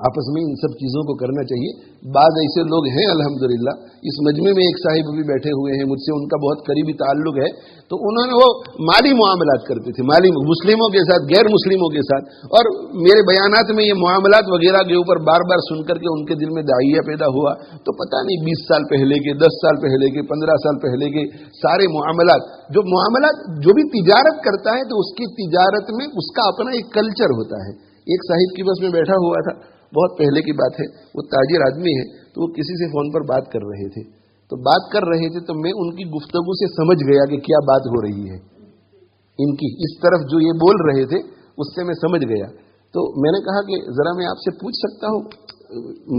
آپس میں ان سب چیزوں کو کرنا چاہیے. بعض ایسے لوگ ہیں الحمدللہ، اس مجمع میں ایک صاحب بھی بیٹھے ہوئے ہیں، مجھ سے ان کا بہت قریبی تعلق ہے، تو انہوں نے وہ مالی معاملات کرتے تھے، مالی مسلموں کے ساتھ، غیر مسلموں کے ساتھ، اور میرے بیانات میں یہ معاملات وغیرہ کے اوپر بار بار سن کر کے ان کے دل میں داعیہ پیدا ہوا. تو پتہ نہیں 20 سال پہلے کے، 10 سال پہلے کے، 15 سال پہلے کے سارے معاملات، جو بھی تجارت کرتا ہے تو اس کی تجارت میں اس کا اپنا ایک کلچر ہوتا ہے. ایک صاحب کی بس میں بیٹھا ہوا تھا، بہت پہلے کی بات ہے، وہ تاجر آدمی ہے، تو وہ کسی سے فون پر بات کر رہے تھے، تو میں ان کی گفتگو سے سمجھ گیا کہ کیا بات ہو رہی ہے ان کی، اس طرف جو یہ بول رہے تھے اس سے میں سمجھ گیا. تو میں نے کہا کہ ذرا میں آپ سے پوچھ سکتا ہوں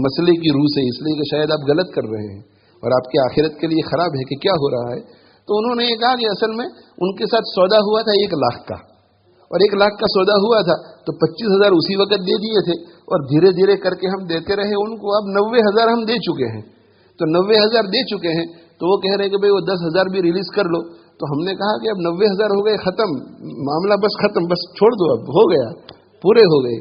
مسئلے کی روح سے، اس لیے کہ شاید آپ غلط کر رہے ہیں اور آپ کی آخرت کے لیے خراب ہے، کہ کیا ہو رہا ہے. تو انہوں نے یہ کہا کہ اصل میں ان کے ساتھ سودا ہوا تھا 1 لاکھ کا، اور 1 لاکھ کا سودا ہوا تھا تو 25,000 اسی وقت دے دیے تھے، اور دھیرے دھیرے کر کے ہم دیتے رہے ان کو. اب 90,000 ہم دے چکے ہیں، تو 90,000 دے چکے ہیں، تو وہ کہہ رہے کہ بھئی وہ 10,000 بھی ریلیز کر لو. تو ہم نے کہا کہ اب 90,000 ہو گئے، ختم معاملہ، بس ختم، بس چھوڑ دو، اب ہو گیا، پورے ہو گئے.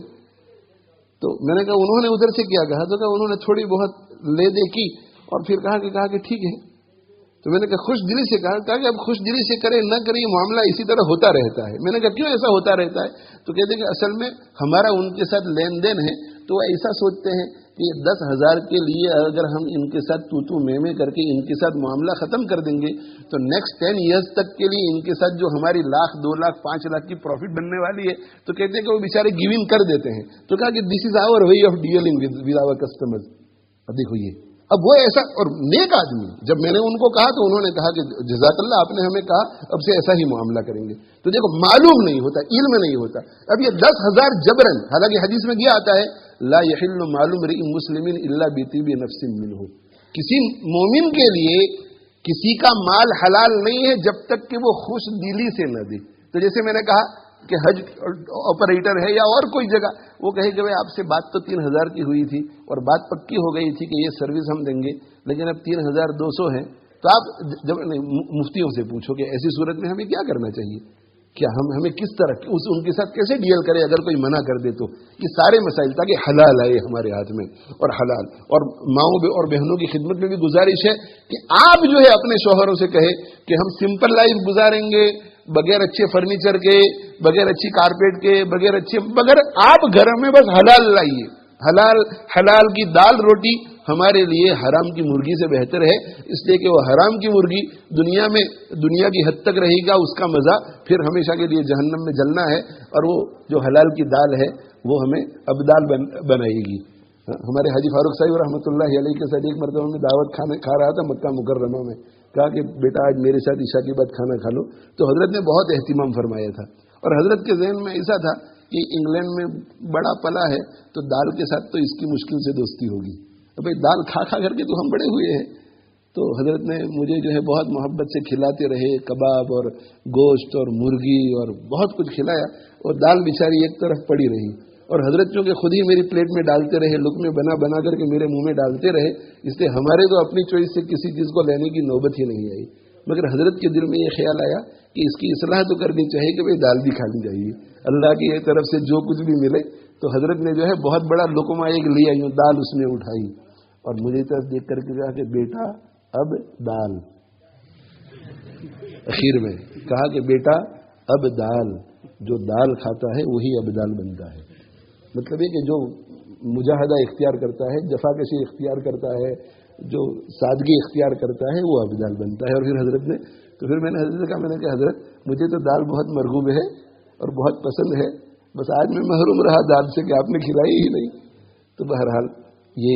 تو میں نے کہا انہوں نے ادھر سے کیا کہا، تو کہا انہوں نے تھوڑی بہت لے دے کی، اور پھر کہا کہ ٹھیک ہے. تو میں نے کہا خوش دلی سے کہا کہ اب خوش دلی سے کرے نہ کرے یہ معاملہ اسی طرح ہوتا رہتا ہے. میں نے کہا کیوں ایسا ہوتا رہتا ہے؟ تو کہتے کہ اصل میں ہمارا ان کے ساتھ لین دین ہے، تو وہ ایسا سوچتے ہیں کہ 10,000 کے لیے اگر ہم ان کے ساتھ تو میں کر کے ان کے ساتھ معاملہ ختم کر دیں گے تو نیکسٹ 10 ایئرز تک کے لیے ان کے ساتھ جو ہماری 1,00,000 2,00,000 5 لاکھ کی پروفٹ بننے والی ہے، تو کہتے ہیں کہ وہ بیچارے گیو ان کر دیتے ہیں. تو کہا کہ this is our way of dealing with our customers. اب دیکھو یہ، اب وہ ایسا، اور نیک آدمی، جب میں نے ان کو کہا تو انہوں نے کہا کہ جزاک اللہ، آپ نے ہمیں کہا اب سے ایسا ہی معاملہ کریں گے. تو دیکھو معلوم نہیں ہوتا، علم نہیں ہوتا. اب یہ 10,000 جبرن، حالانکہ حدیث میں کیا آتا ہے لا یحل مال امرئ مسلم الا بطیب نفس منہ، کسی مومن کے لیے کسی کا مال حلال نہیں ہے جب تک کہ وہ خوش دلی سے نہ دے. تو جیسے میں نے کہا کہ حج آپریٹر ہے یا اور کوئی جگہ، وہ کہے کہ بھائی آپ سے بات تو 3,000 کی ہوئی تھی اور بات پکی ہو گئی تھی کہ یہ سروس ہم دیں گے، لیکن اب 3,200 ہے، تو آپ جب مفتیوں سے پوچھو کہ ایسی صورت میں ہمیں کیا کرنا چاہیے، کیا ہمیں کس طرح ان کے ساتھ کیسے ڈیل کرے اگر کوئی منع کر دے. تو یہ سارے مسائل تاکہ حلال آئے ہمارے ہاتھ میں، اور حلال. اور ماؤں اور بہنوں کی خدمت میں بھی گزارش ہے کہ آپ جو ہے اپنے شوہروں سے کہے کہ ہم سمپل لائف گزاریں گے، بغیر اچھے فرنیچر کے، بغیر اچھی کارپیٹ کے، بغیر آپ گھر میں بس حلال لائیے. حلال کی دال روٹی ہمارے لیے حرام کی مرغی سے بہتر ہے، اس لیے کہ وہ حرام کی مرغی دنیا کی حد تک رہے گا، اس کا مزہ پھر ہمیشہ کے لیے جہنم میں جلنا ہے، اور وہ جو حلال کی دال ہے وہ ہمیں ابدال بنائے گی. ہمارے حاجی فاروق صاحب رحمۃ اللہ علیہ کے ساتھ ایک مرتبہ میں دعوت کھا رہا تھا مکہ مکرمہ میں، کہا کہ بیٹا آج میرے ساتھ عشاء کے بعد کھانا کھا لو. تو حضرت نے بہت اہتمام فرمایا تھا، اور حضرت کے ذہن میں ایسا تھا کہ انگلینڈ میں بڑا پلا ہے تو دال کے ساتھ تو اس کی مشکل سے دوستی ہوگی. بھائی دال کھا کر کے تو ہم بڑے ہوئے ہیں. تو حضرت نے مجھے جو ہے بہت محبت سے کھلاتے رہے، کباب اور گوشت اور مرغی اور بہت کچھ کھلایا، اور دال بیچاری ایک طرف پڑی رہی. اور حضرت چونکہ خود ہی میری پلیٹ میں ڈالتے رہے، لقمے بنا کر کے میرے منہ میں ڈالتے رہے، اس لیے ہمارے تو اپنی چوائس سے کسی چیز کو لینے کی نوبت ہی نہیں آئی. مگر حضرت کے دل میں یہ خیال آیا کہ اس کی اصلاح تو کرنی چاہیے کہ بھائی دال بھی کھانی چاہیے، اللہ کی طرف سے جو کچھ بھی ملے. تو حضرت نے جو ہے بہت بڑا لقمہ ایک لیا، یوں دال اس نے اٹھائی اور مجھے طرف دیکھ کر کے کہا کہ بیٹا اب دال. اخیر میں کہا کہ بیٹا اب دال، جو دال کھاتا ہے وہی اب دال بنتا ہے. مطلب یہ کہ جو مجاہدہ اختیار کرتا ہے، جفاکشی اختیار کرتا ہے، جو سادگی اختیار کرتا ہے، وہ اب دال بنتا ہے. اور پھر حضرت نے میں نے حضرت سے کہا، میں نے کہا حضرت مجھے تو دال بہت مرغوب ہے اور بہت پسند ہے، بس آج میں محروم رہا دال سے کہ آپ نے کھلائی ہی نہیں. تو بہرحال یہ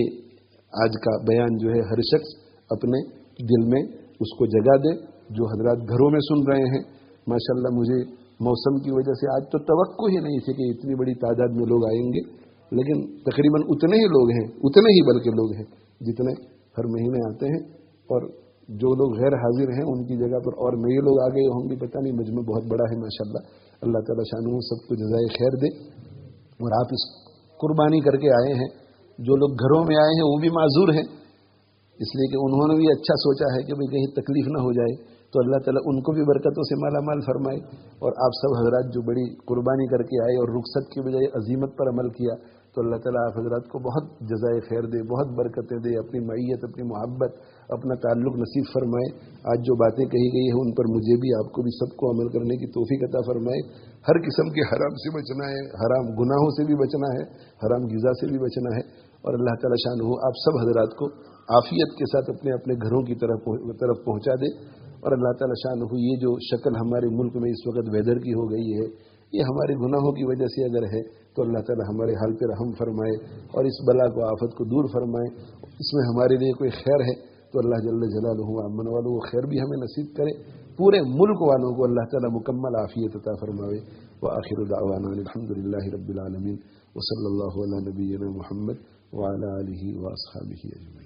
آج کا بیان جو ہے ہر شخص اپنے دل میں اس کو جگہ دے. جو حضرات گھروں میں سن رہے ہیں، ماشاءاللہ مجھے موسم کی وجہ سے آج تو توقع ہی نہیں تھی کہ اتنی بڑی تعداد میں لوگ آئیں گے، لیکن تقریباً اتنے ہی لوگ ہیں، اتنے ہی بلکہ لوگ ہیں جتنے ہر مہینے آتے ہیں. اور جو لوگ غیر حاضر ہیں ان کی جگہ پر اور نئے لوگ آ گئے ہوں گے، پتہ نہیں. مجمع بہت بڑا ہے ماشاءاللہ. اللہ تعالیٰ شانہ سب کو جزائے خیر دے. اور آپ اس قربانی کر کے آئے ہیں، جو لوگ گھروں میں آئے ہیں وہ بھی معذور ہیں، اس لیے کہ انہوں نے بھی اچھا سوچا ہے کہ بھئی کہیں تکلیف نہ ہو جائے. تو اللہ تعالیٰ ان کو بھی برکتوں سے مالا مال فرمائے. اور آپ سب حضرات جو بڑی قربانی کر کے آئے اور رخصت کی بجائے عزیمت پر عمل کیا، تو اللہ تعالیٰ آپ حضرات کو بہت جزائے خیر دے، بہت برکتیں دے، اپنی معیت، اپنی محبت، اپنا تعلق نصیب فرمائے. آج جو باتیں کہی گئی ہیں ان پر مجھے بھی، آپ کو بھی، سب کو عمل کرنے کی توفیق عطا فرمائے. ہر قسم کے حرام سے بچنا ہے، حرام گناہوں سے بھی بچنا ہے، حرام غذا سے بھی بچنا ہے. اور اللہ تعالیٰ شانہ آپ سب حضرات کو عافیت کے ساتھ اپنے اپنے گھروں کی طرف پہنچا دے. اور اللہ تعالیٰ شانہ یہ جو شکل ہمارے ملک میں اس وقت ویدر کی ہو گئی ہے، یہ ہمارے گناہوں کی وجہ سے اگر ہے تو اللہ تعالیٰ ہمارے حال پہ رحم فرمائے اور اس بلا کو، آفت کو دور فرمائے. اس میں ہمارے لیے کوئی خیر ہے تو اللہ جل جلالہ امن والوں کو خیر بھی ہمیں نصیب کرے، پورے ملک والوں کو اللہ تعالیٰ مکمل عافیت عطا فرمائے. وآخر دعوانا الحمدللہ رب العالمین وصلی اللہ علی نبینا محمد وعلی آلہ واصحابہ اجمعین.